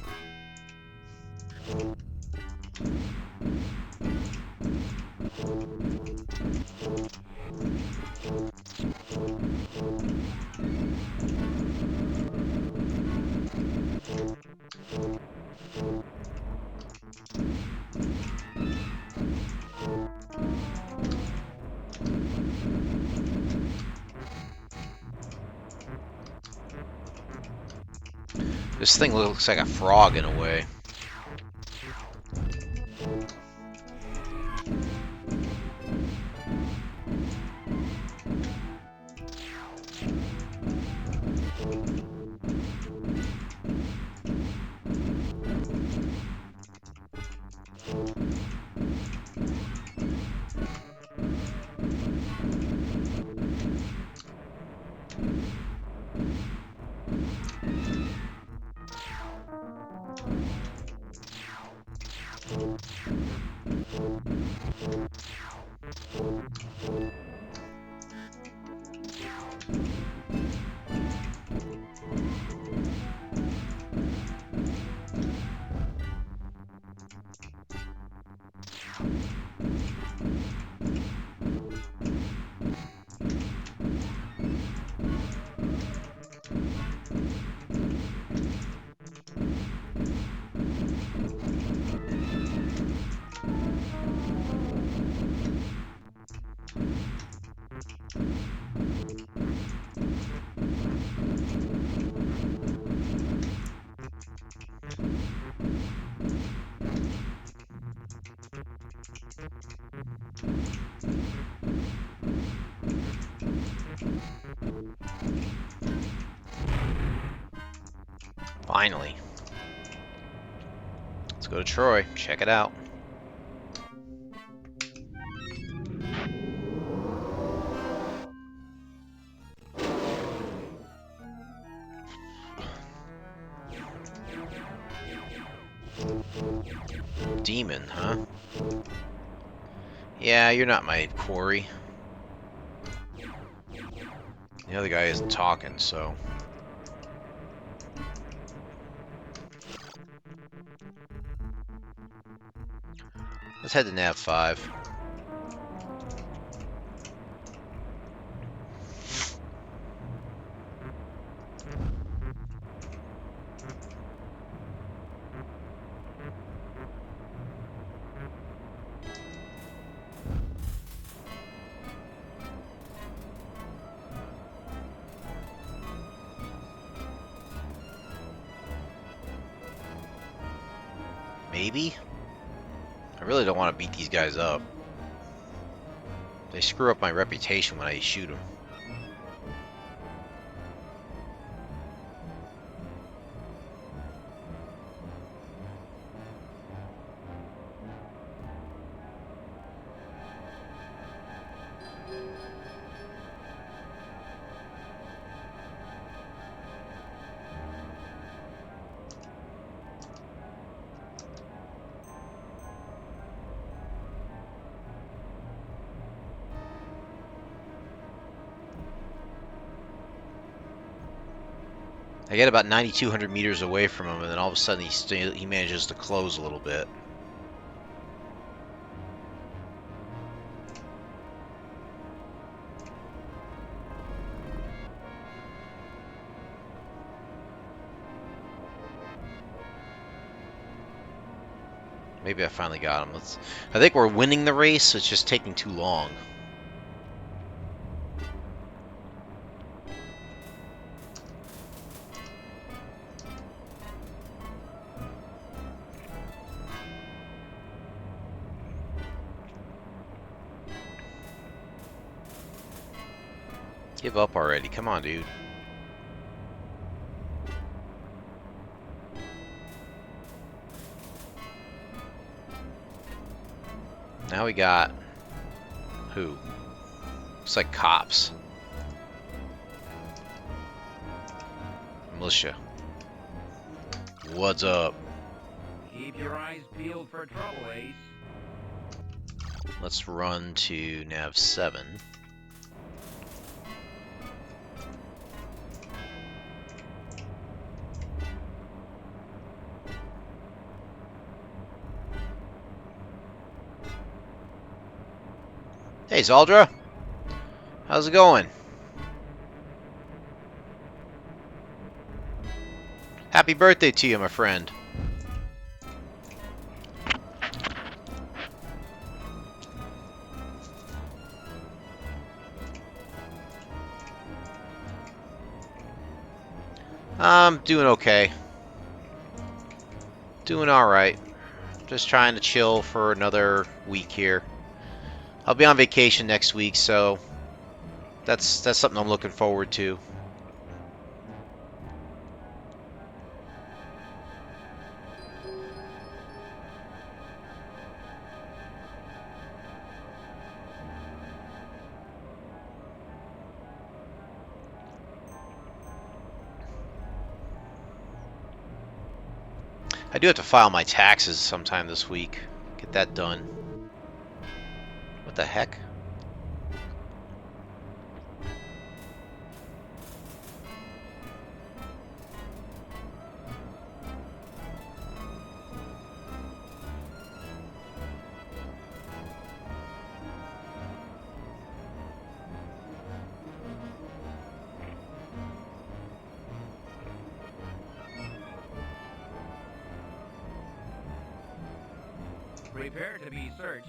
[SPEAKER 1] This thing looks like a frog in a way. Finally. Let's go to Troy. Check it out. Demon, huh? Yeah, you're not my quarry. The other guy isn't talking, so... Let's head to Nav 5. Maybe? I really don't want to beat these guys up. They screw up my reputation when I shoot them. I get about 9,200 meters away from him, and then all of a sudden he manages to close a little bit. Maybe I finally got him. I think we're winning the race. It's just taking too long. Give up already. Come on, dude. Now we got... who? Looks like cops. Militia. What's up?
[SPEAKER 2] Keep your eyes peeled for trouble, Ace.
[SPEAKER 1] Let's run to nav 7. Hey, Zaldra. How's it going? Happy birthday to you, my friend. I'm doing okay. Doing alright. Just trying to chill for another week here. I'll be on vacation next week, so that's something I'm looking forward to. I do have to file my taxes sometime this week. Get that done. What the heck?
[SPEAKER 2] Prepare to be searched.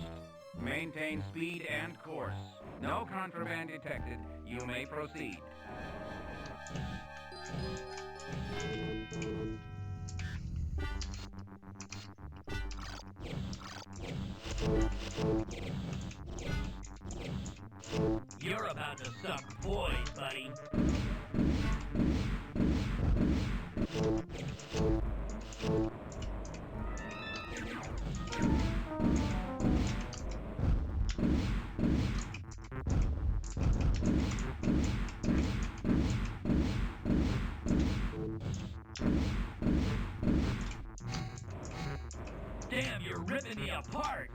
[SPEAKER 2] Maintain speed and course. No contraband detected. You may proceed.
[SPEAKER 7] You're about to suck boys, buddy. Damn, you're ripping me apart.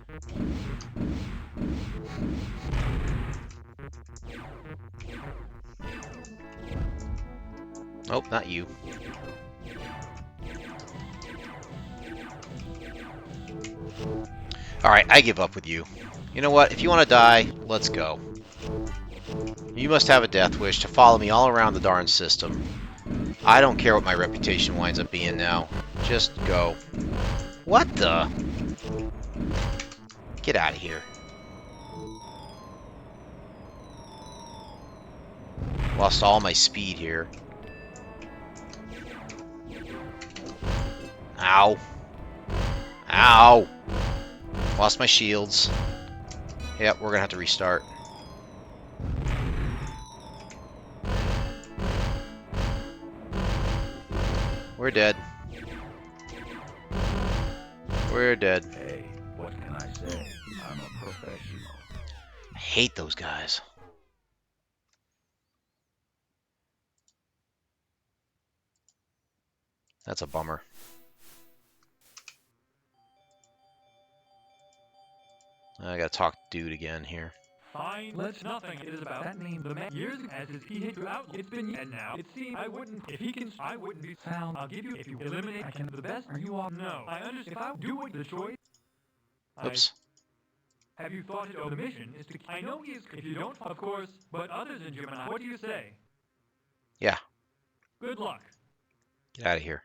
[SPEAKER 1] Nope, not you. Alright, I give up with you. You know what? If you want to die, let's go. You must have a death wish to follow me all around the darn system. I don't care what my reputation winds up being now. Just go. What the? Get out of here. Lost all my speed here. Ow. Ow. Lost my shields. Yep, we're gonna have to restart. We're dead. We're dead.
[SPEAKER 4] Hey, what can I say? I'm a professional.
[SPEAKER 1] I hate those guys. That's a bummer. I gotta talk to dude again here.
[SPEAKER 3] Fine, let's nothing. It is about that name. The man years as his he hit you out. It's been and now. It seems I wouldn't. If he can, I wouldn't be found. I'll give you if you eliminate. I can. The best. Are you all? No. I understand. If I do what the choice.
[SPEAKER 1] Oops.
[SPEAKER 3] Have you thought it over? The mission is to. I know he is. If you don't, of course. But others in Gemini. What do you say?
[SPEAKER 1] Yeah.
[SPEAKER 3] Good luck.
[SPEAKER 1] Get out of here.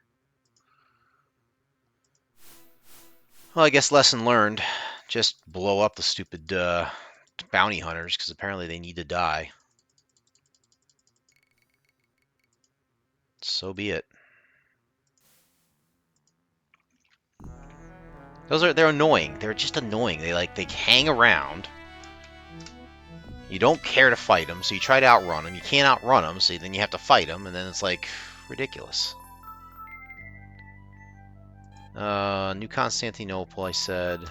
[SPEAKER 1] Well, I guess lesson learned. Just blow up the stupid bounty hunters, because apparently they need to die. So be it. They're annoying. They're just annoying. They hang around. You don't care to fight them, so you try to outrun them. You can't outrun them, so then you have to fight them, and then it's like ridiculous. New Constantinople, I said.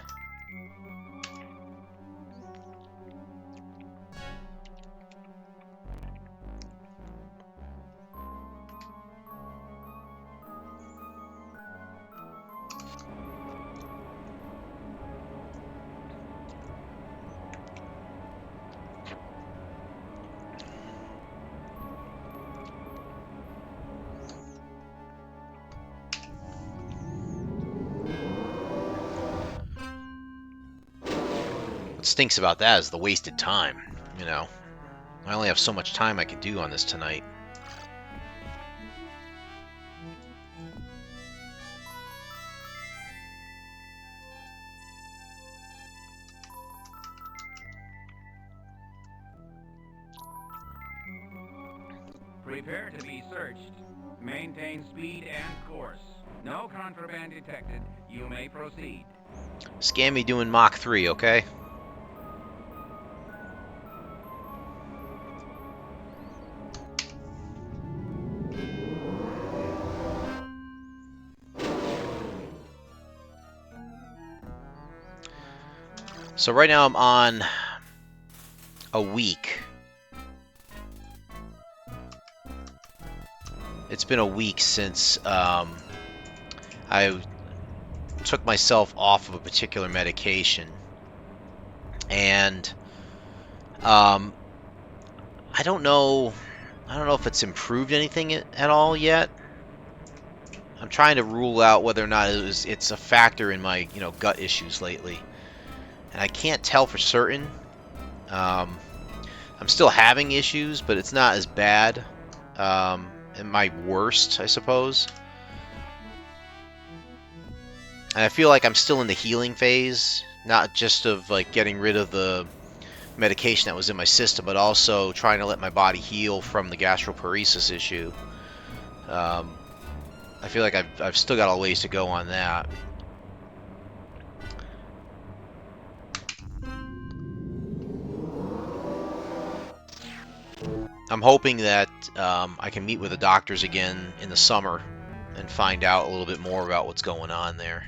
[SPEAKER 1] What stinks about that is the wasted time, you know. I only have so much time I could do on this tonight.
[SPEAKER 2] Prepare to be searched. Maintain speed and course. No contraband detected. You may proceed.
[SPEAKER 1] Scan me doing Mach 3, okay? So right now I'm on a week. It's been a week since I took myself off of a particular medication, and I don't know if it's improved anything at all yet. I'm trying to rule out whether or not it's a factor in my gut issues lately, and I can't tell for certain. I'm still having issues, but it's not as bad. In my worst, I suppose. And I feel like I'm still in the healing phase, not just of like getting rid of the medication that was in my system, but also trying to let my body heal from the gastroparesis issue. I feel like I've still got a ways to go on that. I'm hoping that I can meet with the doctors again in the summer and find out a little bit more about what's going on there.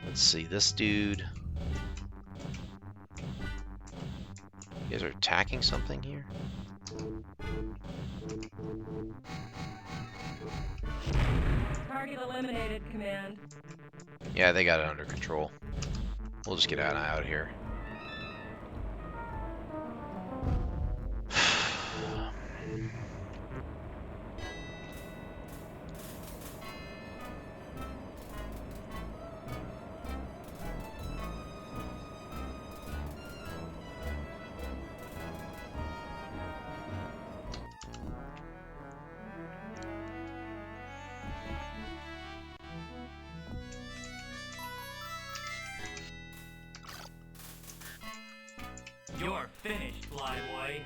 [SPEAKER 1] Let's see, this dude. You guys are attacking something here?
[SPEAKER 6] Target eliminated, Command.
[SPEAKER 1] Yeah, they got it under control. We'll just get out of here.
[SPEAKER 7] You're finished, flyboy.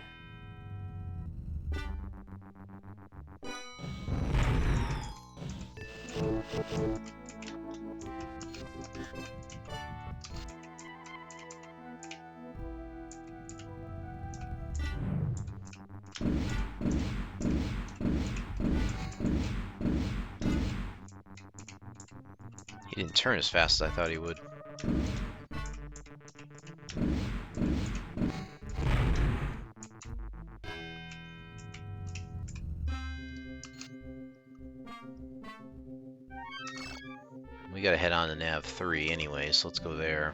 [SPEAKER 1] He didn't turn as fast as I thought he would. We gotta head on to Nav 3 anyways, so let's go there.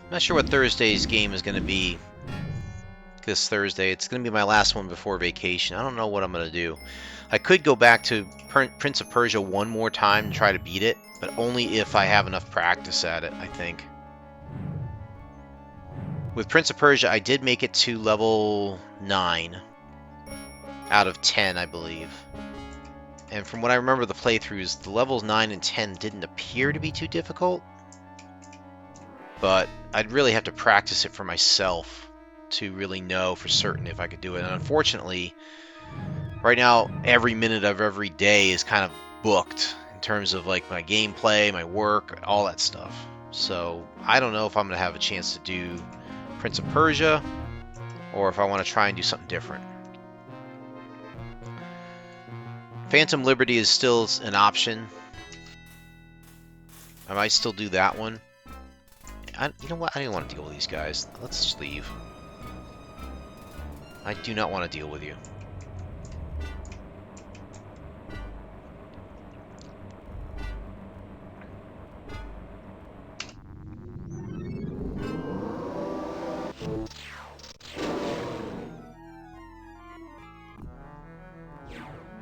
[SPEAKER 1] I'm not sure what Thursday's game is going to be this Thursday. It's going to be my last one before vacation. I don't know what I'm going to do. I could go back to Prince of Persia one more time and try to beat it, but only if I have enough practice at it, I think. With Prince of Persia, I did make it to level 9 out of 10, I believe. And from what I remember the playthroughs, the levels 9 and 10 didn't appear to be too difficult. But I'd really have to practice it for myself to really know for certain if I could do it. And unfortunately, right now, every minute of every day is kind of booked in terms of like my gameplay, my work, all that stuff. So I don't know if I'm going to have a chance to do Prince of Persia or if I want to try and do something different. Phantom Liberty is still an option. I might still do that one. You know what? I don't want to deal with these guys. Let's just leave. I do not want to deal with you.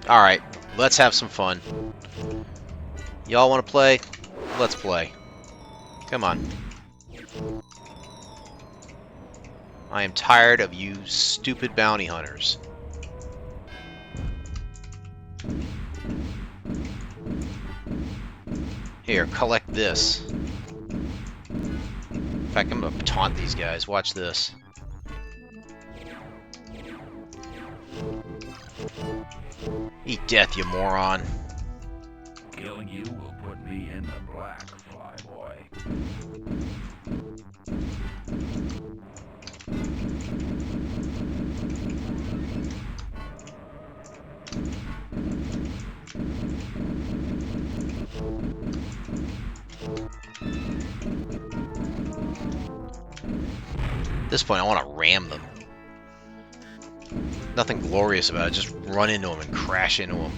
[SPEAKER 1] Alright, let's have some fun. Y'all want to play? Let's play. Come on. I am tired of you stupid bounty hunters. Here, collect this. In fact, I'm gonna taunt these guys. Watch this. Eat death, you moron.
[SPEAKER 2] Killing you will put me in the black, flyboy.
[SPEAKER 1] At this point, I want to ram them. Nothing glorious about it. Just run into them and crash into them.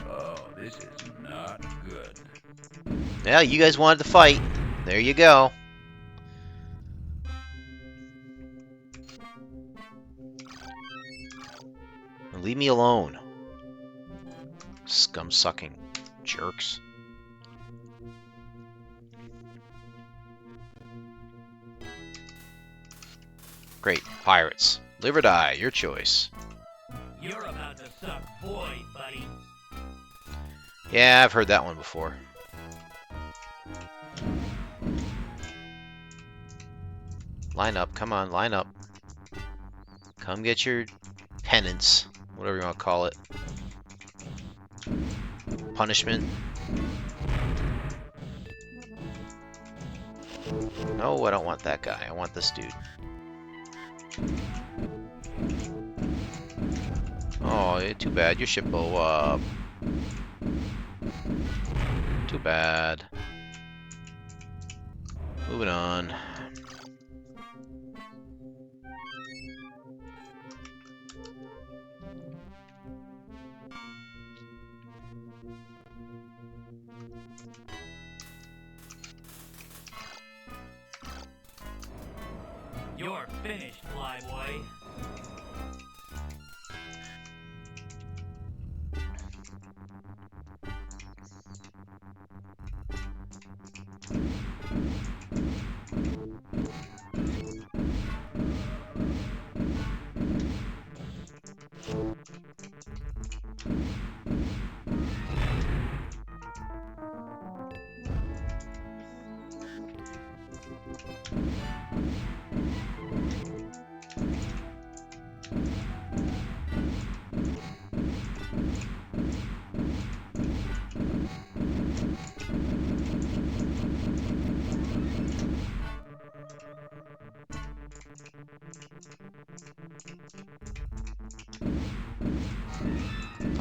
[SPEAKER 2] Oh, this is not good.
[SPEAKER 1] Yeah, you guys wanted to fight. There you go. Leave me alone. Scum-sucking jerks. Great. Pirates. Live or die, your choice.
[SPEAKER 7] You're about to suck void, buddy.
[SPEAKER 1] Yeah, I've heard that one before. Line up, come on, line up. Come get your penance, whatever you want to call it. Punishment. No, I don't want that guy. I want this dude. Oh, too bad. Your ship blew up. Too bad. Moving on.
[SPEAKER 7] You're finished, flyboy.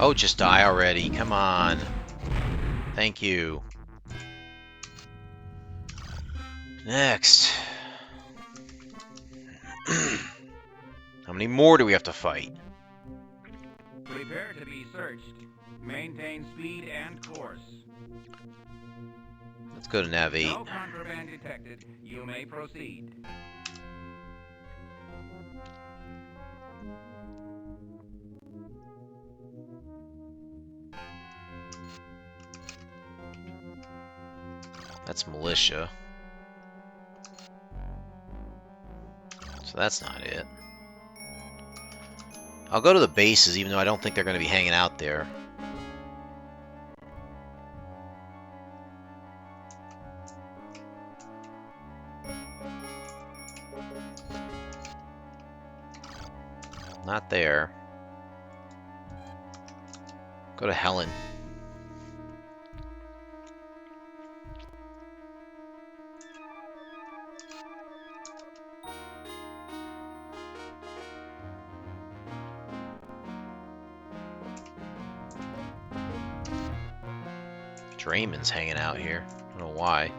[SPEAKER 1] Oh, just die already. Come on. Thank you. Next. How many more do we have to fight?
[SPEAKER 2] Prepare to be searched. Maintain speed and course.
[SPEAKER 1] Let's go to Nav 8.
[SPEAKER 2] No contraband detected. You may proceed.
[SPEAKER 1] That's militia. So that's not it. I'll go to the bases, even though I don't think they're going to be hanging out there. Not there. Go to Helen. Draymond's hanging out here. I don't know why.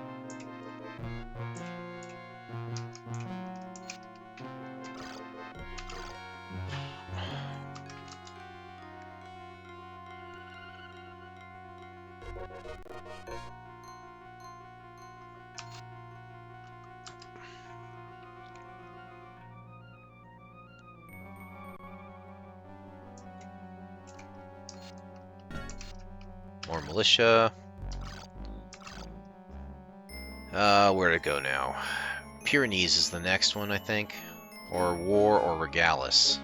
[SPEAKER 1] More militia. Where to go now? Pyrenees is the next one, I think. Or War or Regalis.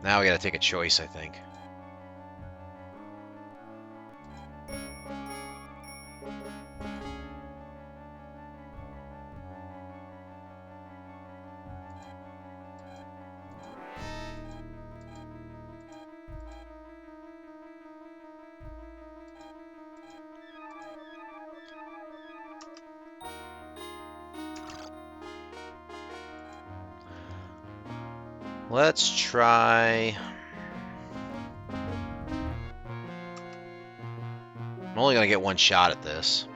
[SPEAKER 1] Now we gotta take a choice, I think. Let's try... I'm only gonna get one shot at this.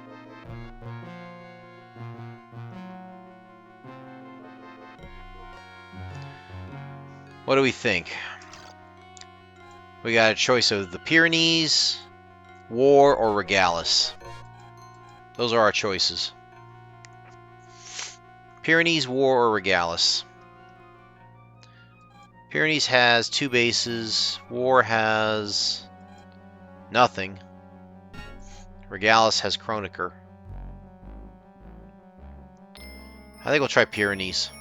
[SPEAKER 1] What do we think? We got a choice of the Pyrenees, War, or Regalis. Those are our choices. Pyrenees, War, or Regalis. Pyrenees has 2 bases. War has nothing. Regalis has Kronecker. I think we'll try Pyrenees.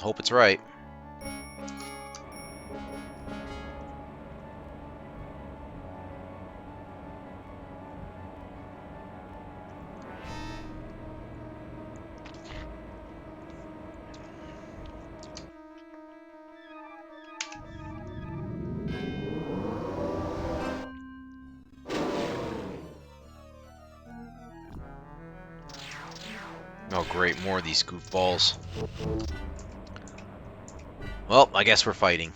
[SPEAKER 1] Hope it's right. Oh great, more of these goofballs. Well, I guess we're fighting.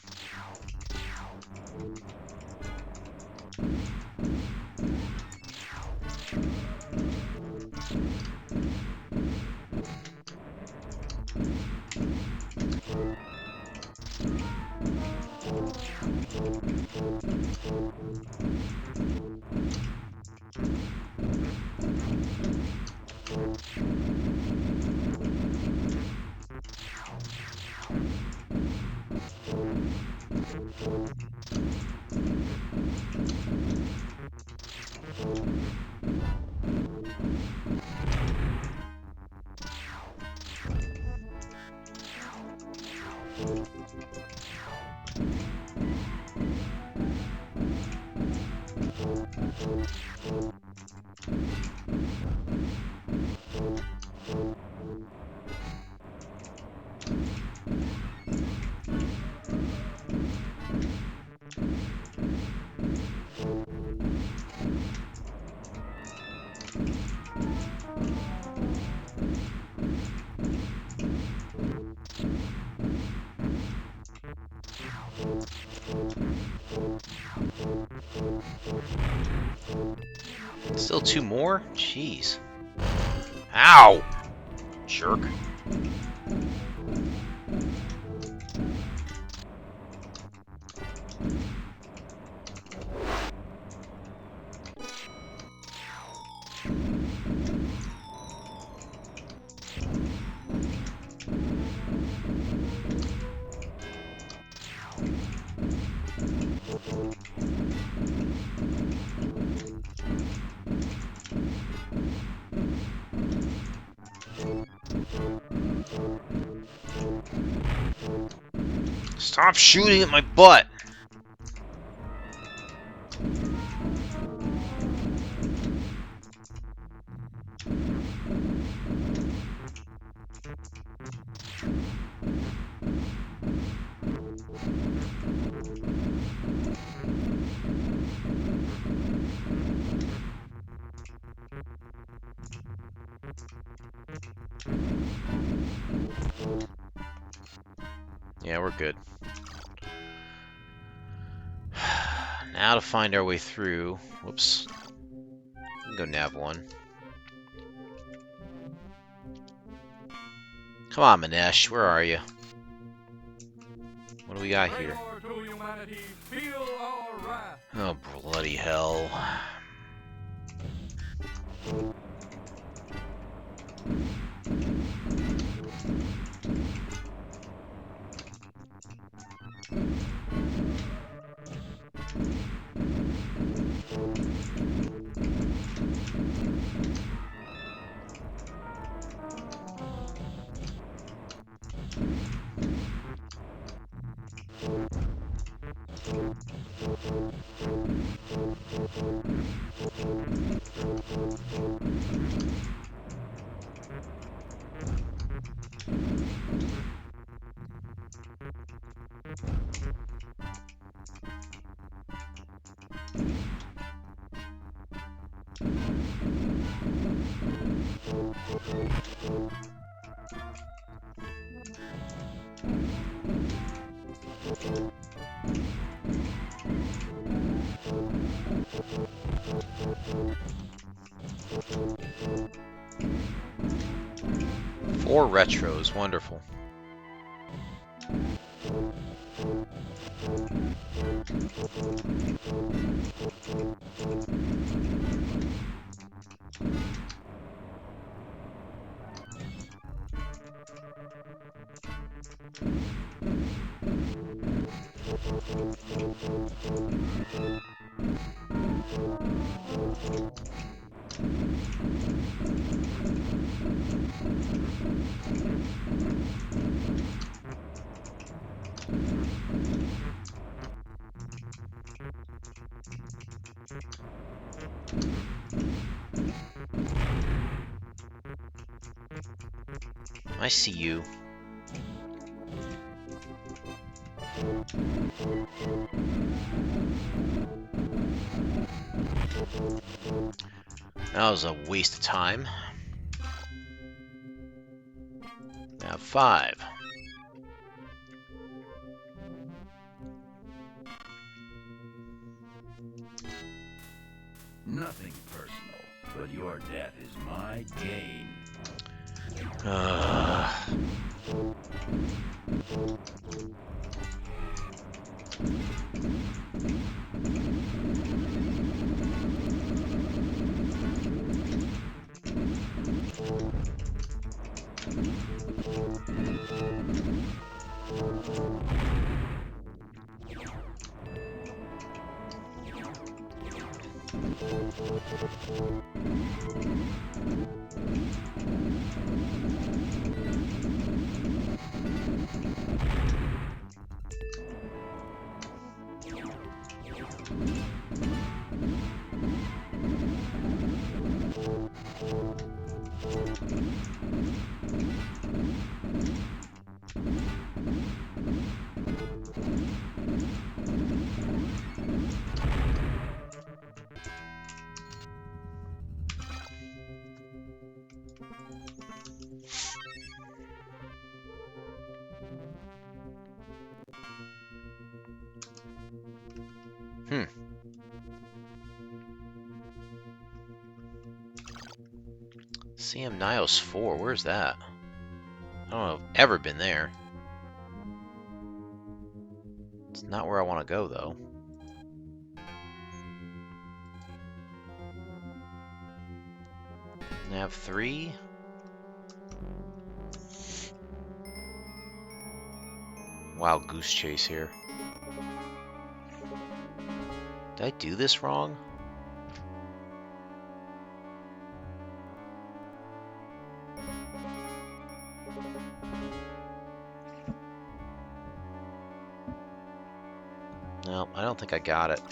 [SPEAKER 1] Still 2 more? Jeez. Ow! Jerk. Stop shooting at my butt! Yeah, we're good. Now to find our way through. Whoops. We can go nav 1. Come on, Manesh, where are you? What do we got here?
[SPEAKER 2] To humanity, feel our wrath.
[SPEAKER 1] Oh, bloody hell. Four retros, wonderful. I see you. That was a waste of time. Now 5.
[SPEAKER 2] Nothing personal, but your death is my gain.
[SPEAKER 1] CM Nios 4, where's that? I don't know if I've ever been there. It's not where I want to go, though. Nav 3. Wild goose chase here. Did I do this wrong? No, I don't think I got it.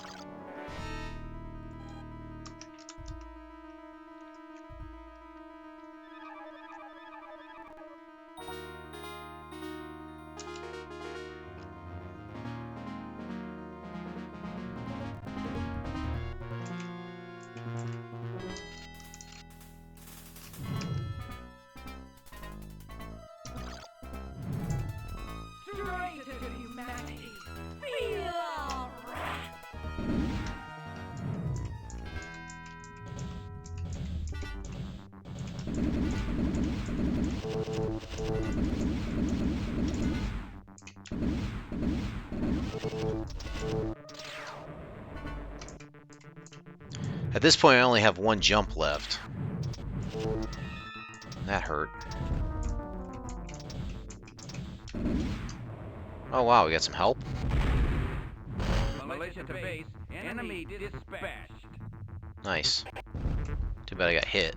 [SPEAKER 6] Straight to humanity. Feel all right.
[SPEAKER 1] At this point, I only have one jump left. That hurt. Oh wow, we got some help.
[SPEAKER 2] Militia to base. Enemy dispatched.
[SPEAKER 1] Nice. Too bad I got hit.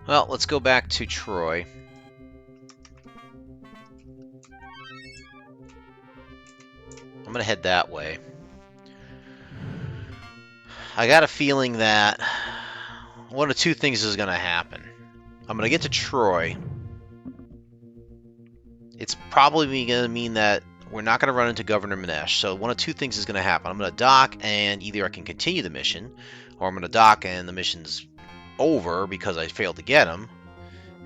[SPEAKER 1] Well, let's go back to Troy. I'm gonna head that way. I got a feeling that one of two things is gonna happen. I'm gonna get to Troy. It's probably gonna mean that we're not gonna run into Governor Manesh. So one of two things is gonna happen. I'm gonna dock, and either I can continue the mission, or I'm gonna dock and the mission's over because I failed to get him.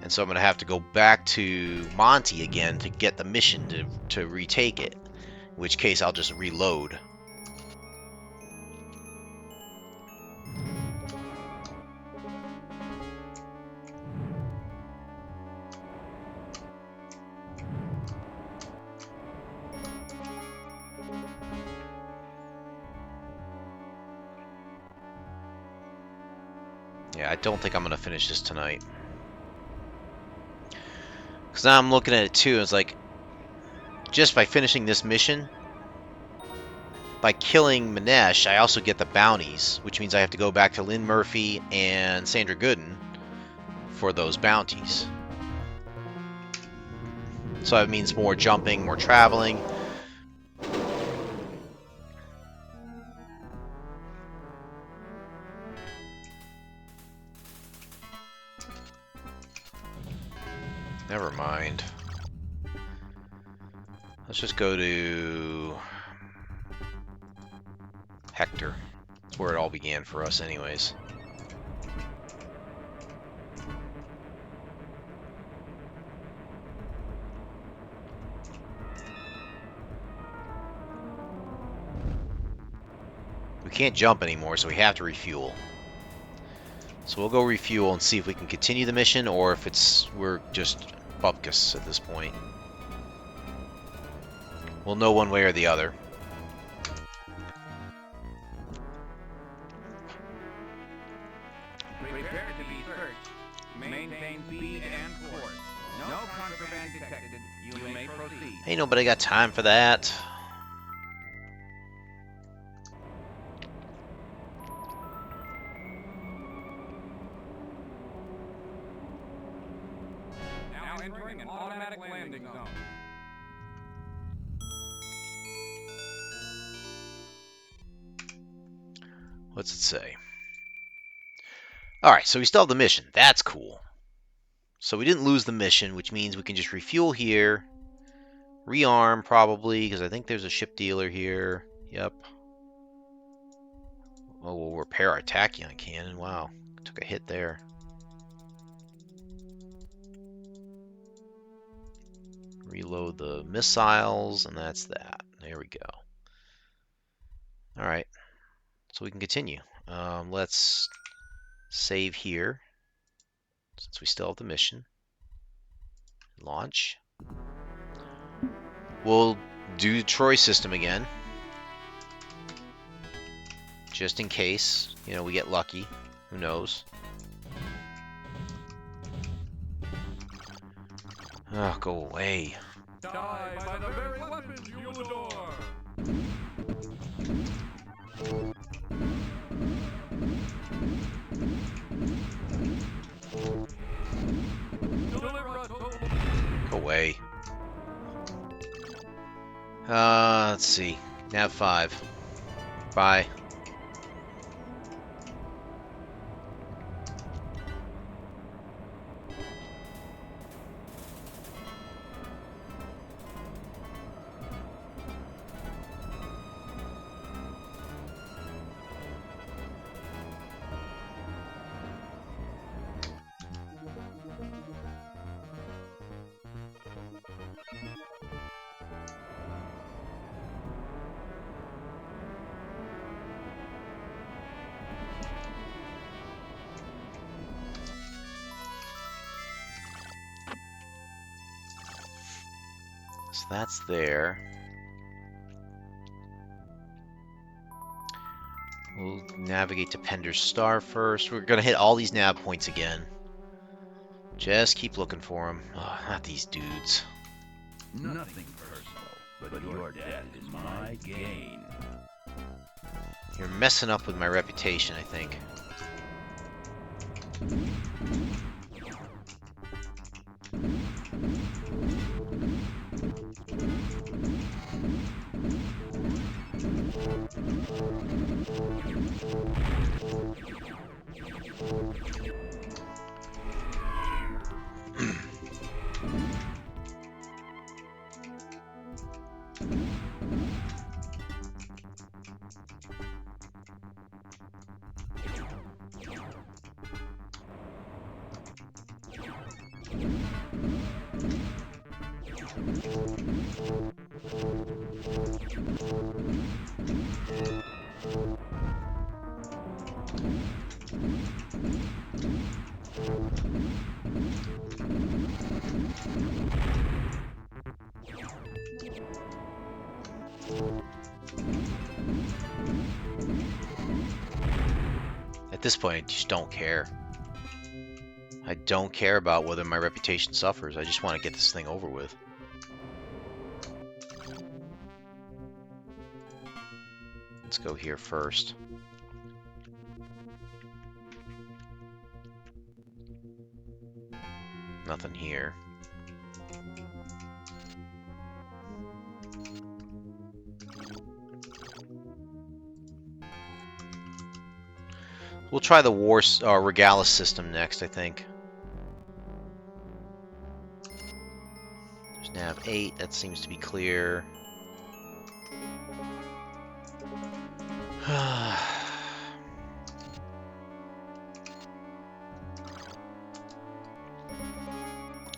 [SPEAKER 1] And so I'm gonna have to go back to Monte again to get the mission to retake it. In which case I'll just reload. Yeah, I don't think I'm going to finish this tonight. Because now I'm looking at it too, it's like, just by finishing this mission, by killing Manesh, I also get the bounties, which means I have to go back to Lynn Murphy and Sandra Gooden for those bounties. So that means more jumping, more traveling. Never mind. Let's just go to Hector. That's where it all began for us anyways. We can't jump anymore, so we have to refuel. So we'll go refuel and see if we can continue the mission, or if we're just bupkis at this point. We'll know one way or the other.
[SPEAKER 2] Prepare to be searched. Maintain speed and course. No contraband detected. You may proceed.
[SPEAKER 1] Ain't nobody got time for that.
[SPEAKER 2] Now entering an automatic landing zone.
[SPEAKER 1] What's it say? Alright, so we still have the mission. That's cool. So we didn't lose the mission, which means we can just refuel here. Rearm, probably, because I think there's a ship dealer here. Yep. Oh, we'll repair our tachyon cannon. Wow, took a hit there. Reload the missiles, and that's that. There we go. All right, so we can continue. Let's save here, since we still have the mission. Launch. We'll do the Troy system again, just in case, you know, we get lucky. Who knows? Oh, go away.
[SPEAKER 2] Die by the very weapons you adore! Deliver us,
[SPEAKER 1] Go away. Let's see. Nav 5. Bye. So that's there. We'll navigate to Pender's Star first. We're going to hit all these nav points again. Just keep looking for them. Oh, not these dudes.
[SPEAKER 2] Nothing personal, but your death is my gain.
[SPEAKER 1] You're messing up with my reputation, I think. At this point, I just don't care. I don't care about whether my reputation suffers. I just want to get this thing over with. Let's go here first. Nothing here. We'll try the Regalis system next, I think. There's nav 8. That seems to be clear.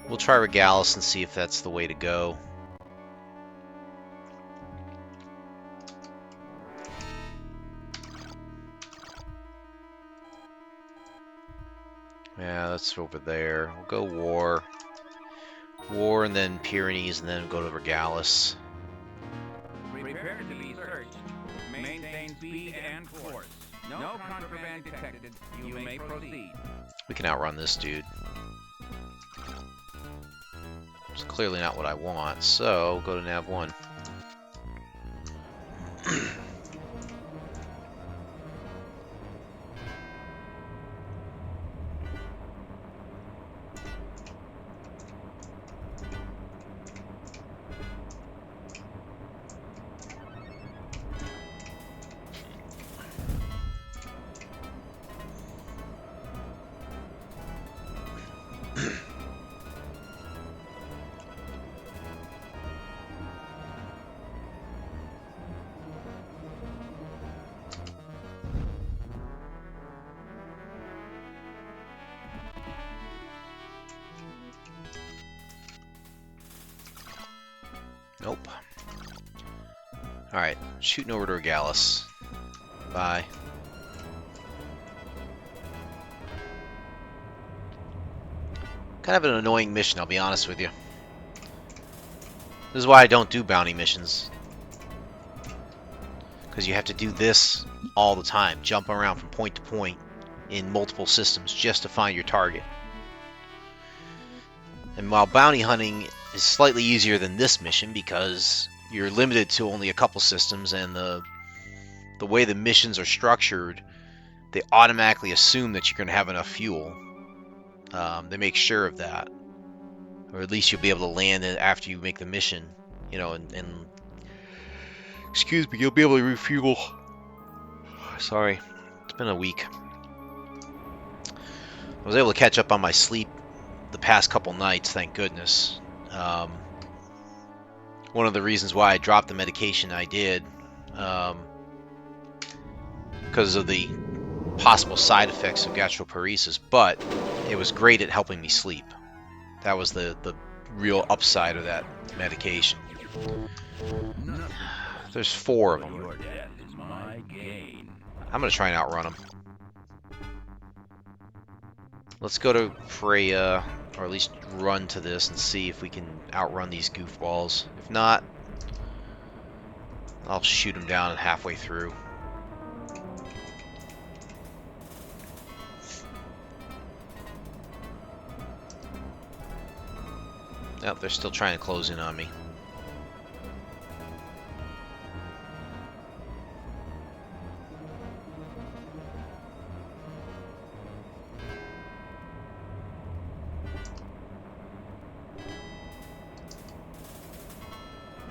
[SPEAKER 1] We'll try Regalis and see if that's the way to go. Yeah, that's over there. We'll go War. War and then Pyrenees and then go to Regalis.
[SPEAKER 2] Prepare to be searched. Maintain speed and course. No contraband detected. You may proceed.
[SPEAKER 1] We can outrun this dude. It's clearly not what I want, so go to Nav 1. Alright, shooting over to Regalis. Bye. Kind of an annoying mission, I'll be honest with you. This is why I don't do bounty missions. Because you have to do this all the time, jumping around from point to point in multiple systems just to find your target. And while bounty hunting is slightly easier than this mission because you're limited to only a couple systems, and the way the missions are structured, they automatically assume that you're going to have enough fuel. They make sure of that. Or at least you'll be able to land it after you make the mission, you know, and excuse me, you'll be able to refuel. Sorry, it's been a week. I was able to catch up on my sleep the past couple nights, thank goodness. One of the reasons why I dropped the medication I did, because of the possible side effects of gastroparesis, but it was great at helping me sleep. That was the real upside of that medication. There's 4 of them.
[SPEAKER 2] Your death is my gain.
[SPEAKER 1] I'm going to try and outrun them. Let's go to Freya, or at least run to this and see if we can outrun these goofballs. If not, I'll shoot them down halfway through. Yep, they're still trying to close in on me.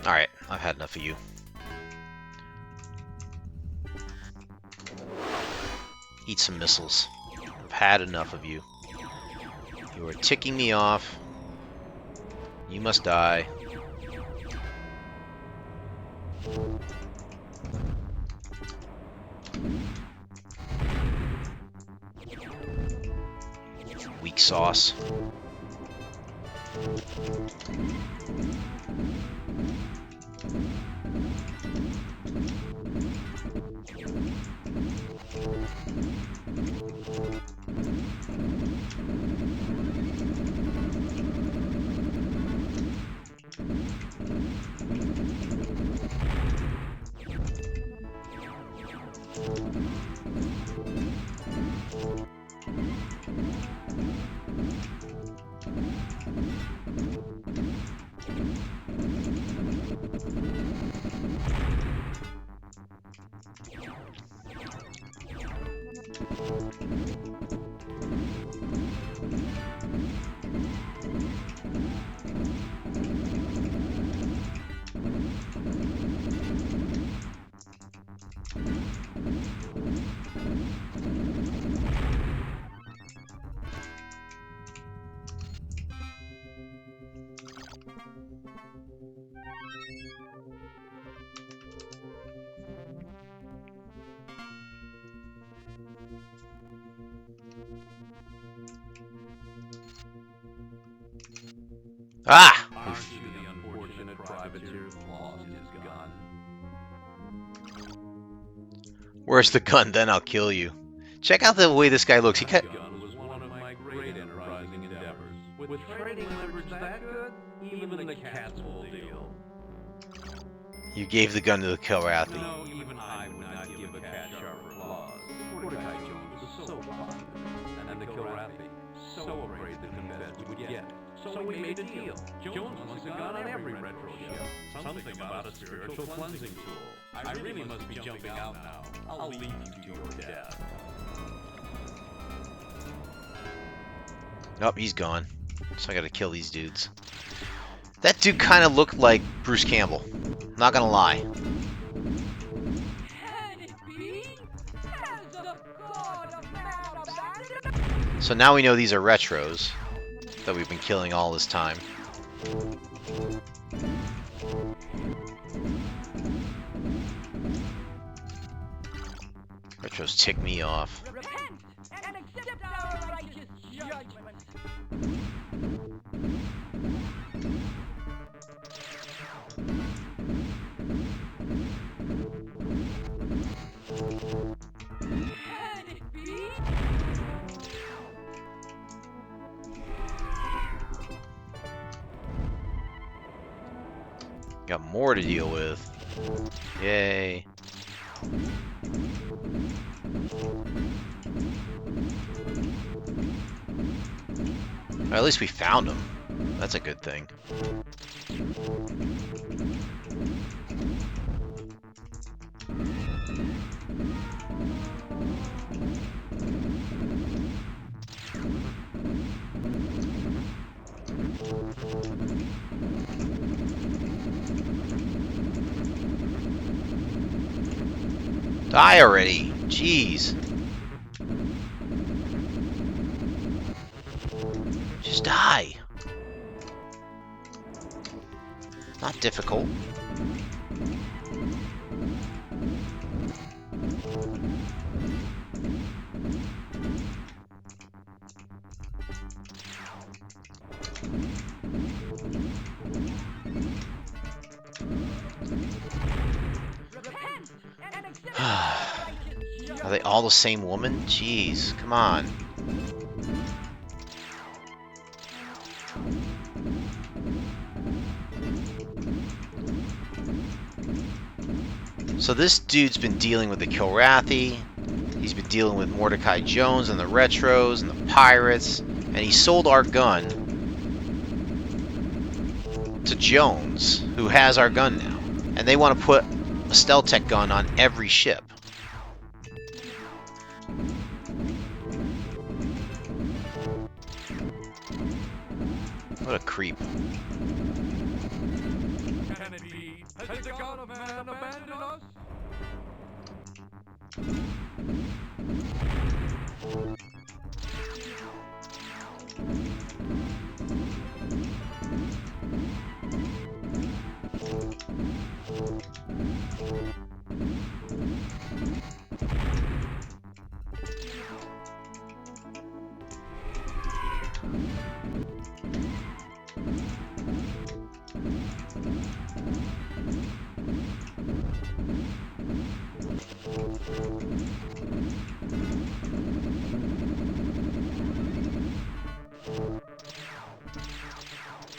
[SPEAKER 1] Alright, I've had enough of you. Eat some missiles. I've had enough of you. You are ticking me off. You must die. Weak sauce. Ah!
[SPEAKER 2] Aren't you the unfortunate privateer who lost his gun?
[SPEAKER 1] Where's the gun? Then I'll kill you. Check out the way this guy looks. He cut.
[SPEAKER 2] The gun was one of my great enterprising endeavors. With trading leverage that good, even the cats will deal.
[SPEAKER 1] You gave the gun to the Kilrathi.
[SPEAKER 2] No, even I would not give a cat sharper claws. Mordecai Jones was so fond, and the Kilrathi so afraid the Confederates would get. So we made a deal. Jones wants a gun on every retro ship. Something about a spiritual cleansing tool. I really must be jumping out now. I'll leave you to your death.
[SPEAKER 1] Nope, he's gone. So I gotta kill these dudes. That dude kind of looked like Bruce Campbell. Not gonna lie.
[SPEAKER 6] Can it be? Has the god of man abandoned?
[SPEAKER 1] So now we know these are retros that we've been killing all this time. Retros tick me off.
[SPEAKER 6] Repent and accept our righteous judgment.
[SPEAKER 1] Got more to deal with. Yay. Or at least we found him. That's a good thing. Die already! Jeez. Just die. Not difficult. Are they all the same woman? Jeez, come on. So this dude's been dealing with the Kilrathi, he's been dealing with Mordecai Jones and the Retros and the Pirates, and he sold our gun to Jones, who has our gun now. And they want to put a Stealth gun on every ship. What a creep.
[SPEAKER 2] Can it be? Has the God of man abandoned us?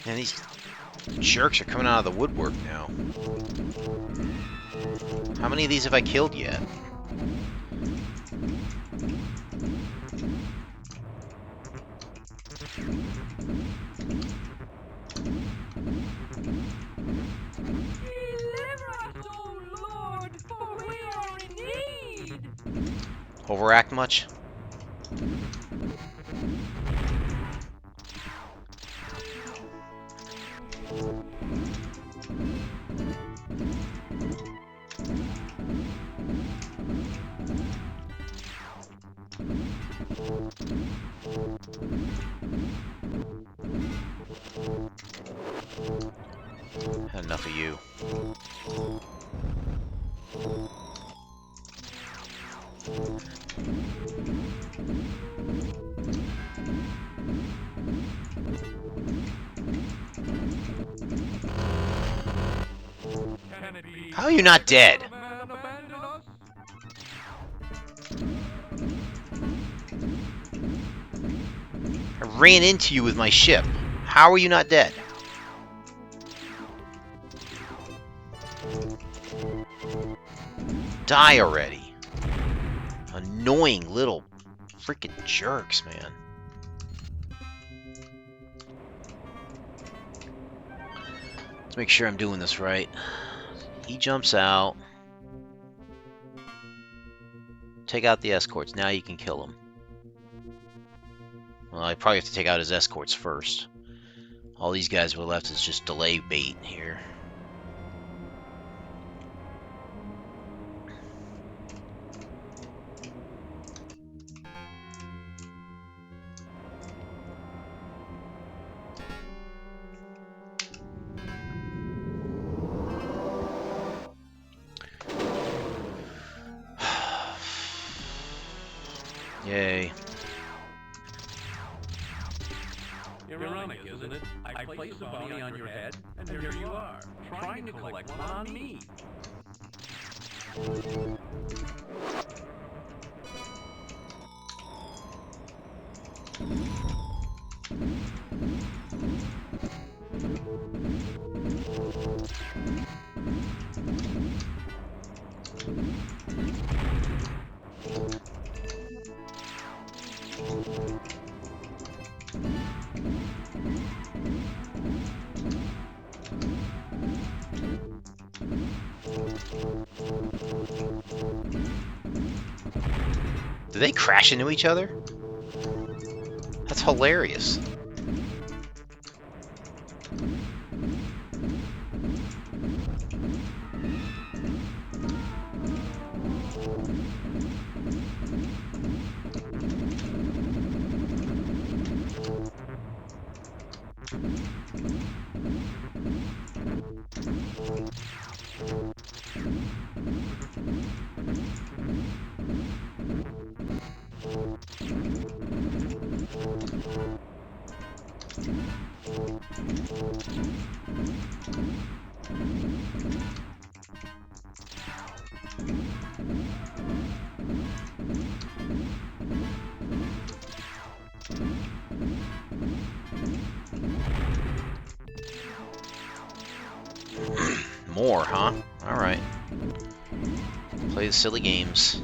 [SPEAKER 1] And these jerks are coming out of the woodwork now. How many of these have I killed yet?
[SPEAKER 6] Deliver us, O Lord, for we are in need.
[SPEAKER 1] Overact much? Had enough of you.
[SPEAKER 2] Can it be?
[SPEAKER 1] How are you not dead?
[SPEAKER 2] Man abandoned us?
[SPEAKER 1] I ran into you with my ship. How are you not dead? Die already. Annoying little freaking jerks, man. Let's make sure I'm doing this right. He jumps out. Take out the escorts. Now you can kill him. Well, I probably have to take out his escorts first. All these guys were left is just delay bait here. Yay.
[SPEAKER 2] Ironic, isn't it? I placed a bounty on your head, and here you are, trying to collect one on me.
[SPEAKER 1] Do they crash into each other? That's hilarious. More, huh? Alright. Play the silly games.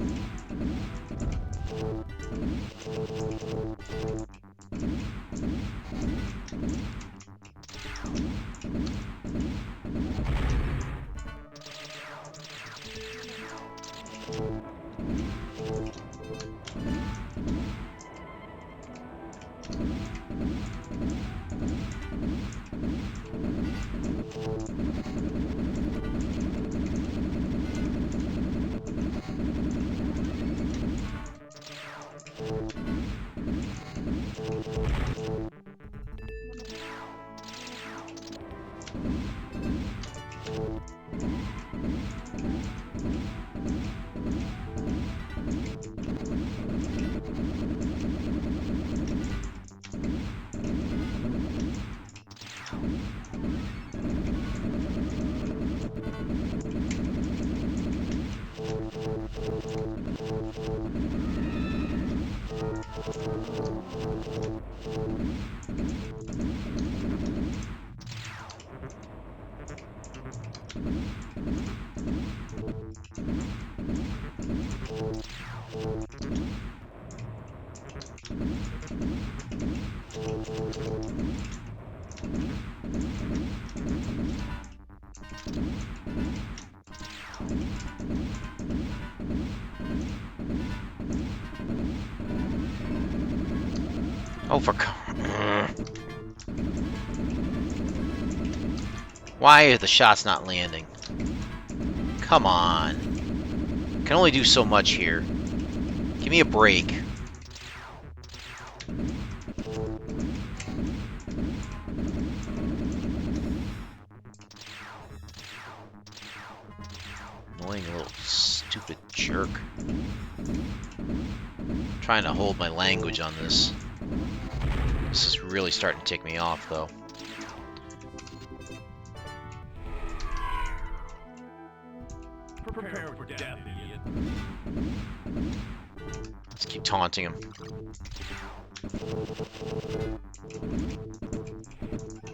[SPEAKER 1] Oh, for... Why are the shots not landing? Come on. Can only do so much here. Give me a break. Annoying little stupid jerk. I'm trying to hold my language on this. This is really starting to tick me off, though.
[SPEAKER 2] Prepare for death, idiot.
[SPEAKER 1] Let's keep taunting him.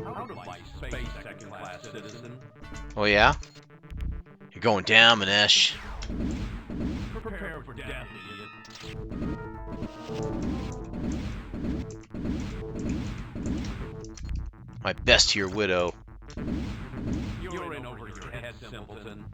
[SPEAKER 2] Out of my space, second-class citizen.
[SPEAKER 1] Oh, yeah? You're going down, Manesh.
[SPEAKER 2] Prepare for death, idiot.
[SPEAKER 1] My best to your widow.
[SPEAKER 2] You're in over your head, simpleton.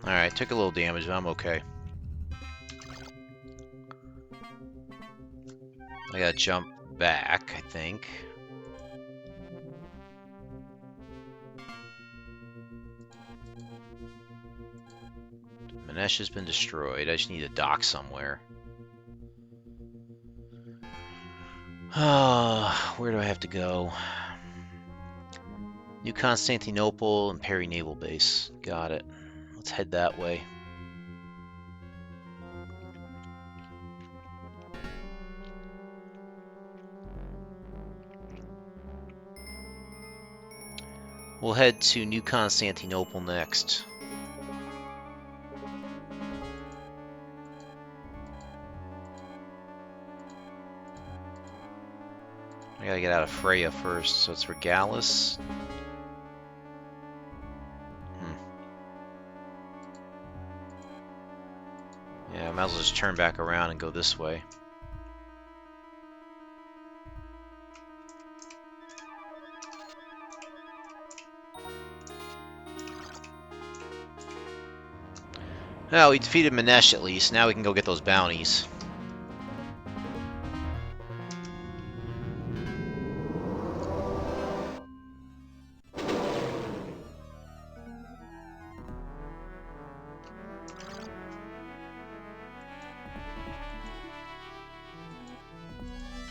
[SPEAKER 1] Alright, took a little damage, but I'm okay. I gotta jump back, I think. Manesh has been destroyed. I just need to dock somewhere. Where do I have to go? New Constantinople and Perry Naval Base. Got it. Let's head that way. We'll head to New Constantinople next. I gotta get out of Freya first, so it's Regalis. Yeah, I might as well just turn back around and go this way. Well, we defeated Manesh at least. Now we can go get those bounties.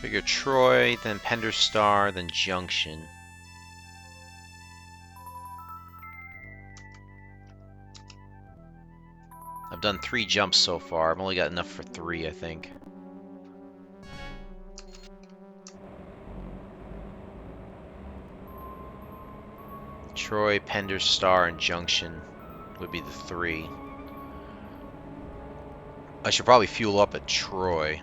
[SPEAKER 1] Figure Troy, then Penderstar, then Junction. I've done 3 jumps so far. I've only got enough for 3, I think. Troy, Penderstar, and Junction would be the 3. I should probably fuel up at Troy.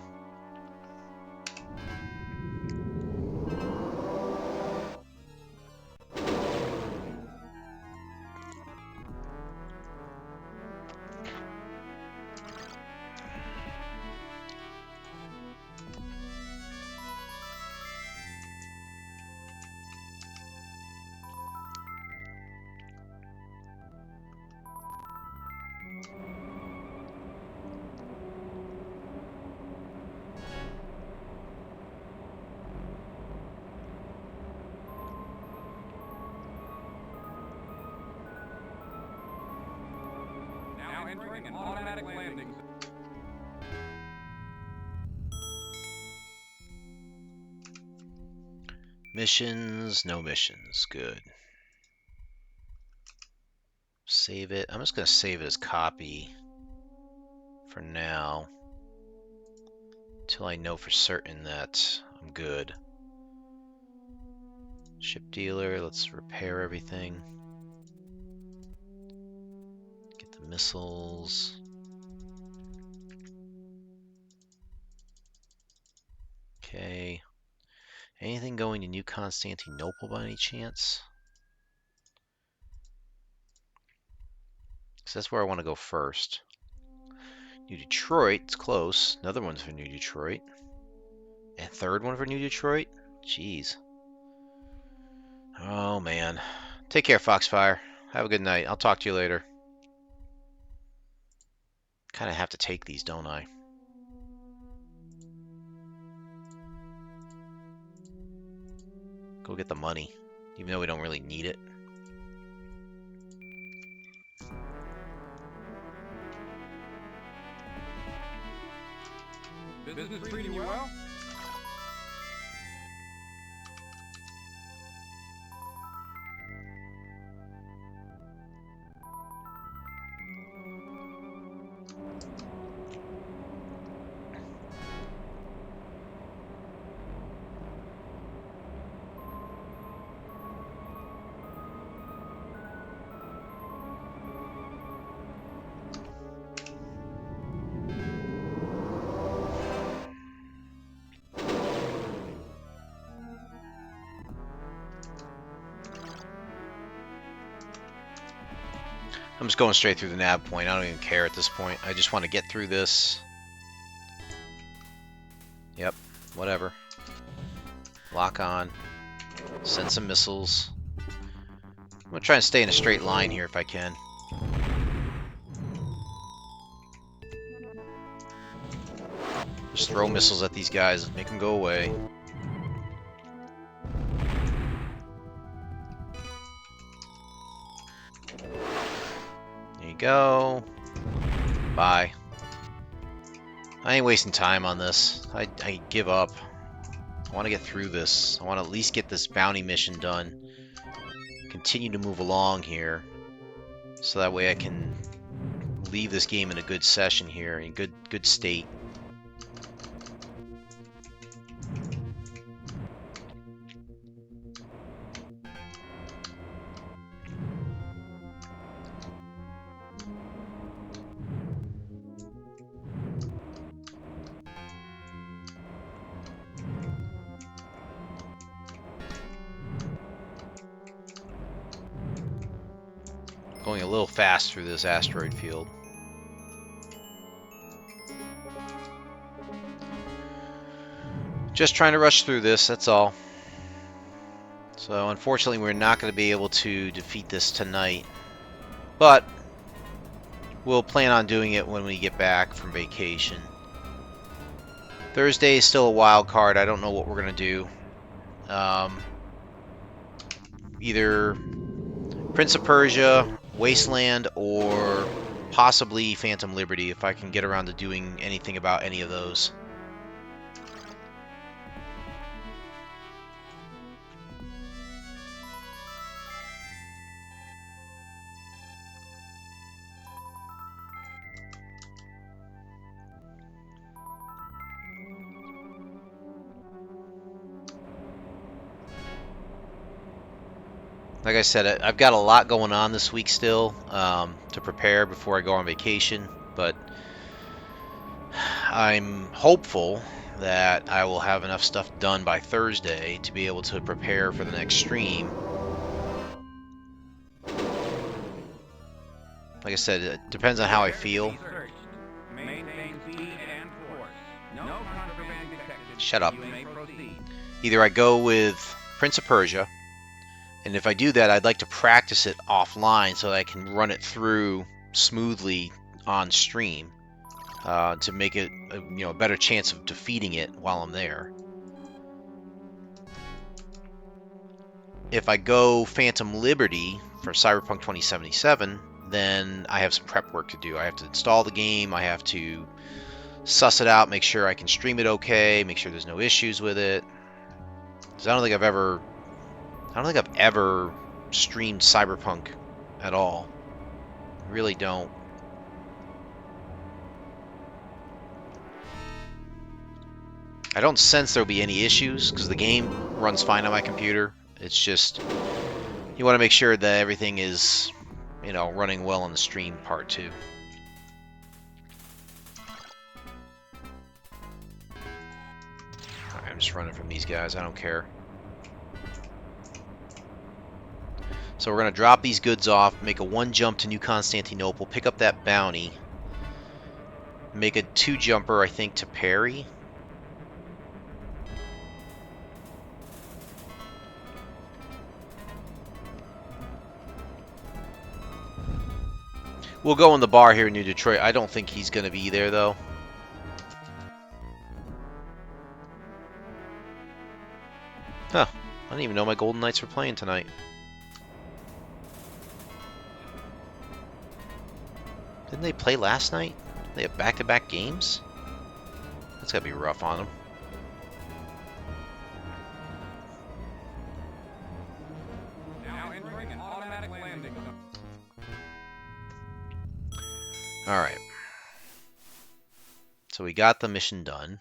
[SPEAKER 2] Now entering an automatic landing zone.
[SPEAKER 1] Missions, no missions. Good. Save it. I'm just going to save it as copy for now. Until I know for certain that I'm good. Ship dealer, let's repair everything. Get the missiles. Okay. Anything going to New Constantinople by any chance? Because that's where I want to go first. New Detroit, it's close. Another one's for New Detroit. And third one for New Detroit? Jeez. Oh, man. Take care, Foxfire. Have a good night. I'll talk to you later. Kind of have to take these, don't I? Go get the money, even though we don't really need it.
[SPEAKER 2] Business treating you well?
[SPEAKER 1] I'm just going straight through the nav point. I don't even care at this point. I just want to get through this. Yep, whatever. Lock on. Send some missiles. I'm going to try and stay in a straight line here if I can. Just throw missiles at these guys. Make them go away. There you go. Bye. I ain't wasting time on this. I give up. I want to get through this. I want to at least get this bounty mission done. Continue to move along here. So that way I can leave this game in a good session here, in good state. Going a little fast through this asteroid field. Just trying to rush through this, that's all. So unfortunately we're not going to be able to defeat this tonight. But we'll plan on doing it when we get back from vacation. Thursday is still a wild card. I don't know what we're going to do. Either Prince of Persia, Wasteland, or possibly Phantom Liberty, if I can get around to doing anything about any of those. Like I said, I've got a lot going on this week still to prepare before I go on vacation, but I'm hopeful that I will have enough stuff done by Thursday to be able to prepare for the next stream. Like I said, it depends on how I feel. Shut up. Either I go with Prince of Persia, and if I do that, I'd like to practice it offline so that I can run it through smoothly on stream to make it a better chance of defeating it while I'm there. If I go Phantom Liberty for Cyberpunk 2077, then I have some prep work to do. I have to install the game, I have to suss it out, make sure I can stream it okay, make sure there's no issues with it. Because I don't think I've ever streamed Cyberpunk at all. I really don't. I don't sense there'll be any issues because the game runs fine on my computer. It's just you want to make sure that everything is, running well on the stream part too. Alright, I'm just running from these guys. I don't care. So we're going to drop these goods off, make a 1 jump to New Constantinople, pick up that bounty, make a 2 jumper, I think, to Perry. We'll go in the bar here in New Detroit. I don't think he's going to be there, though. Huh. I didn't even know my Golden Knights were playing tonight. Didn't they play last night? They have back-to-back games? That's got to be rough on them.
[SPEAKER 2] Now entering an automatic landing zone.
[SPEAKER 1] Alright. So we got the mission done.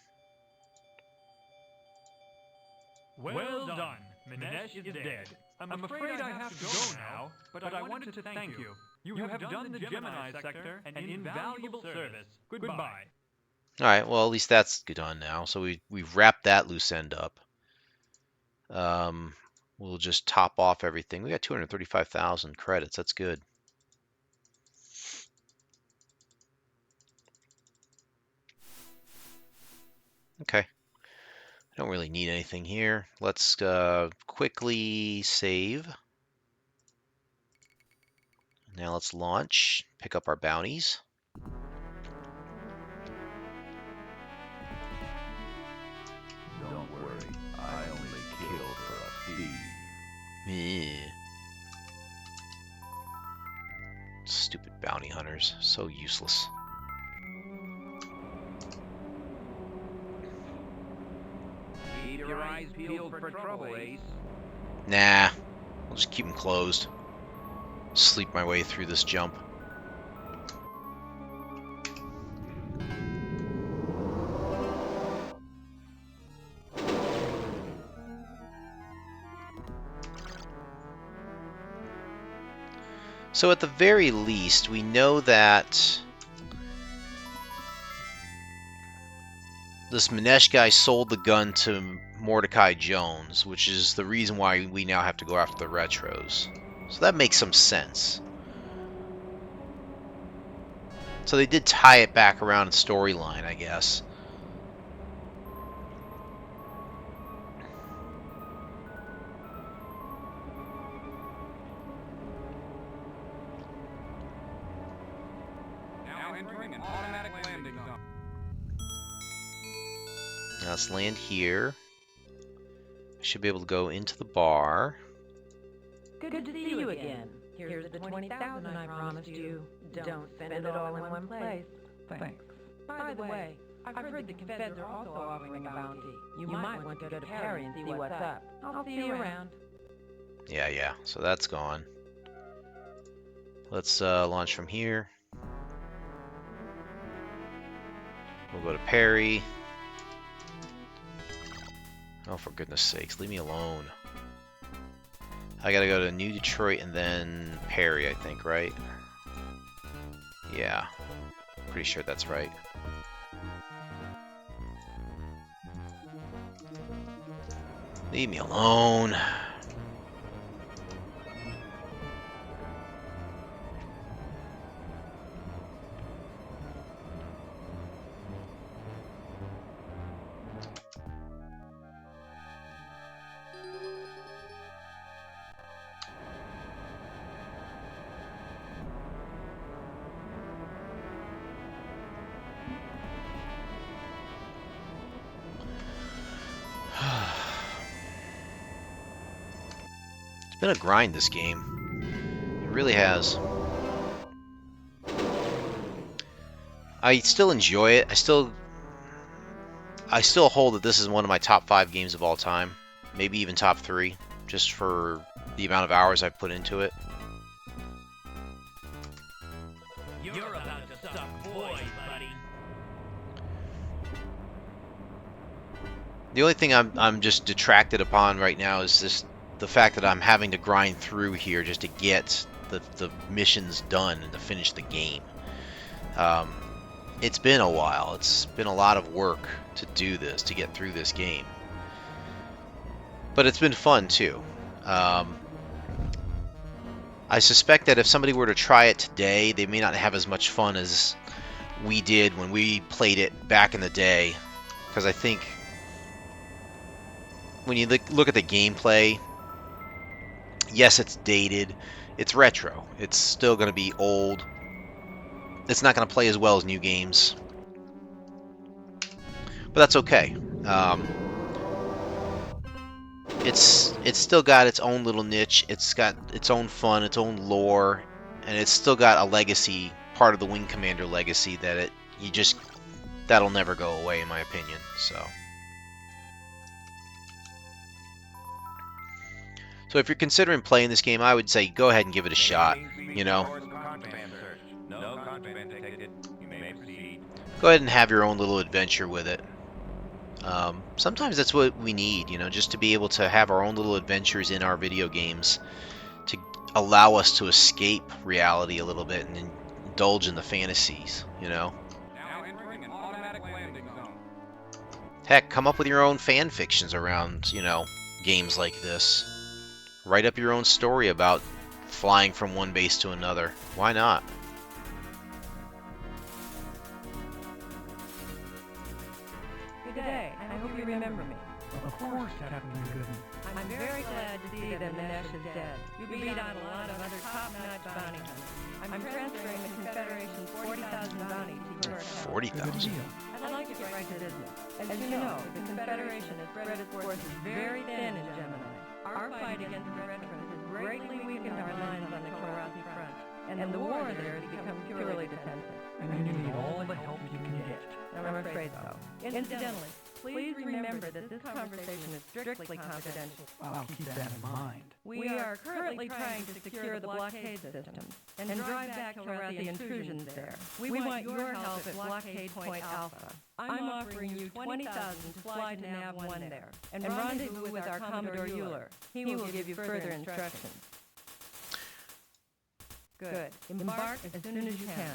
[SPEAKER 3] Well done. Minesh is dead. I'm afraid I have to go now, but I wanted to thank you. You have done the Gemini sector an invaluable service. Goodbye.
[SPEAKER 1] Alright, well at least that's done now. So we've wrapped that loose end up. We'll just top off everything. We got 235,000 credits. That's good. Okay. I don't really need anything here. Let's quickly save. Now let's launch, pick up our bounties.
[SPEAKER 4] Don't worry, I only kill for a fee.
[SPEAKER 1] Meh. Stupid bounty hunters, so useless.
[SPEAKER 2] Keep your eyes peeled for trouble, Ace.
[SPEAKER 1] Nah, I'll just keep them closed. Sleep my way through this jump. So at the very least, we know that this Minesh guy sold the gun to Mordecai Jones, which is the reason why we now have to go after the retros. So that makes some sense. So they did tie it back around storyline, I guess.
[SPEAKER 2] Now entering an automatic landing zone.
[SPEAKER 1] Now let's land here. Should be able to go into the bar.
[SPEAKER 8] Good to see you again. Here's the 20,000 I promised you. Don't spend it all in one place.
[SPEAKER 5] Thanks.
[SPEAKER 8] By the way, I've heard the Confeds are also offering a bounty. You might want to go to Perry and see what's up. I'll see you around.
[SPEAKER 1] Yeah. So that's gone. Let's launch from here. We'll go to Perry. Oh, for goodness sakes, leave me alone. I gotta go to New Detroit and then Perry, I think, right? Yeah. Pretty sure that's right. Leave me alone. It's been a grind, this game. It really has. I still enjoy it. I still hold that this is one of my top 5 games of all time. Maybe even top 3, just for the amount of hours I've put into it.
[SPEAKER 7] You're about to suck boy, buddy.
[SPEAKER 1] The only thing I'm just detracted upon right now is just the fact that I'm having to grind through here just to get the missions done and to finish the game. It's been a while. It's been a lot of work to do this, to get through this game. But it's been fun too. I suspect that if somebody were to try it today, they may not have as much fun as we did when we played it back in the day. Because I think when you look at the gameplay, yes, it's dated, it's retro, it's still going to be old, it's not going to play as well as new games, but that's okay. It's still got its own little niche, it's got its own fun, its own lore, and it's still got a legacy, part of the Wing Commander legacy that that'll never go away, in my opinion. So if you're considering playing this game, I would say go ahead and give it a shot. You know,
[SPEAKER 2] No contraband detected. You may proceed.
[SPEAKER 1] go ahead and have your own little adventure with it. Sometimes that's what we need, you know, just to be able to have our own little adventures in our video games to allow us to escape reality a little bit and indulge in the fantasies, you know.
[SPEAKER 2] Now entering an automatic landing zone.
[SPEAKER 1] Heck, come up with your own fan fictions around, you know, games like this. Write up your own story about flying from one base to another. Why not?
[SPEAKER 8] Good day, and I hope you remember me.
[SPEAKER 5] Of course, Captain Gooden.
[SPEAKER 8] I'm very glad to see that Nanesh is dead. You beat out a lot of other top-notch bounty hunters. I'm transferring the Confederation's 40,000 bounty to your account.
[SPEAKER 1] 40,000.
[SPEAKER 8] I'd like to get right to business. As you know, the Confederation has spread its forces very thin in Gemini. Our fight against the Retros has greatly weakened our lines on the Kilrathi front, and the war there has become purely defensive.
[SPEAKER 5] And you need all the help you can get.
[SPEAKER 8] I'm afraid so. Incidentally, please remember that this conversation is strictly confidential.
[SPEAKER 5] I'll keep that in mind.
[SPEAKER 8] We are currently trying to secure the blockade systems and drive back Kilrathi intrusions there. We want your help at Blockade Point Alpha. I'm offering you 20,000 to fly to Nav 1 there and rendezvous with our Commodore Euler. He will give you further instructions. Good. Embark as soon as you can.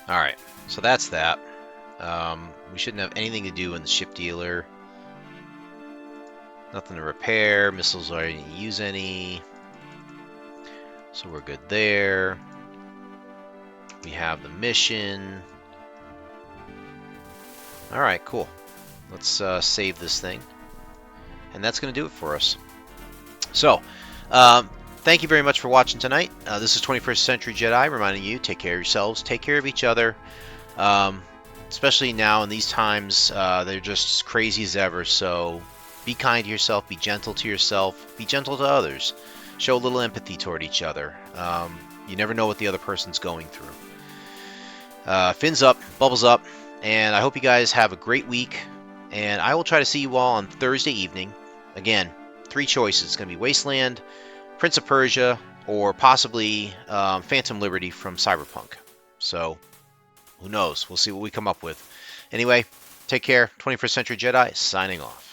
[SPEAKER 1] Alright, so that's that. We shouldn't have anything to do in the ship dealer. Nothing to repair. Missiles already didn't use any. So we're good there. We have the mission. All right, cool. Let's save this thing. And that's going to do it for us. So, thank you very much for watching tonight. This is 21st Century Jedi reminding you, take care of yourselves, take care of each other. Especially now in these times, they're just as crazy as ever. So be kind to yourself, be gentle to yourself, be gentle to others. Show a little empathy toward each other. You never know what the other person's going through. Fins up, bubbles up, and I hope you guys have a great week. And I will try to see you all on Thursday evening. Again, 3 choices. It's going to be Wasteland, Prince of Persia, or possibly Phantom Liberty from Cyberpunk. So, who knows? We'll see what we come up with. Anyway, take care. 21st Century Jedi signing off.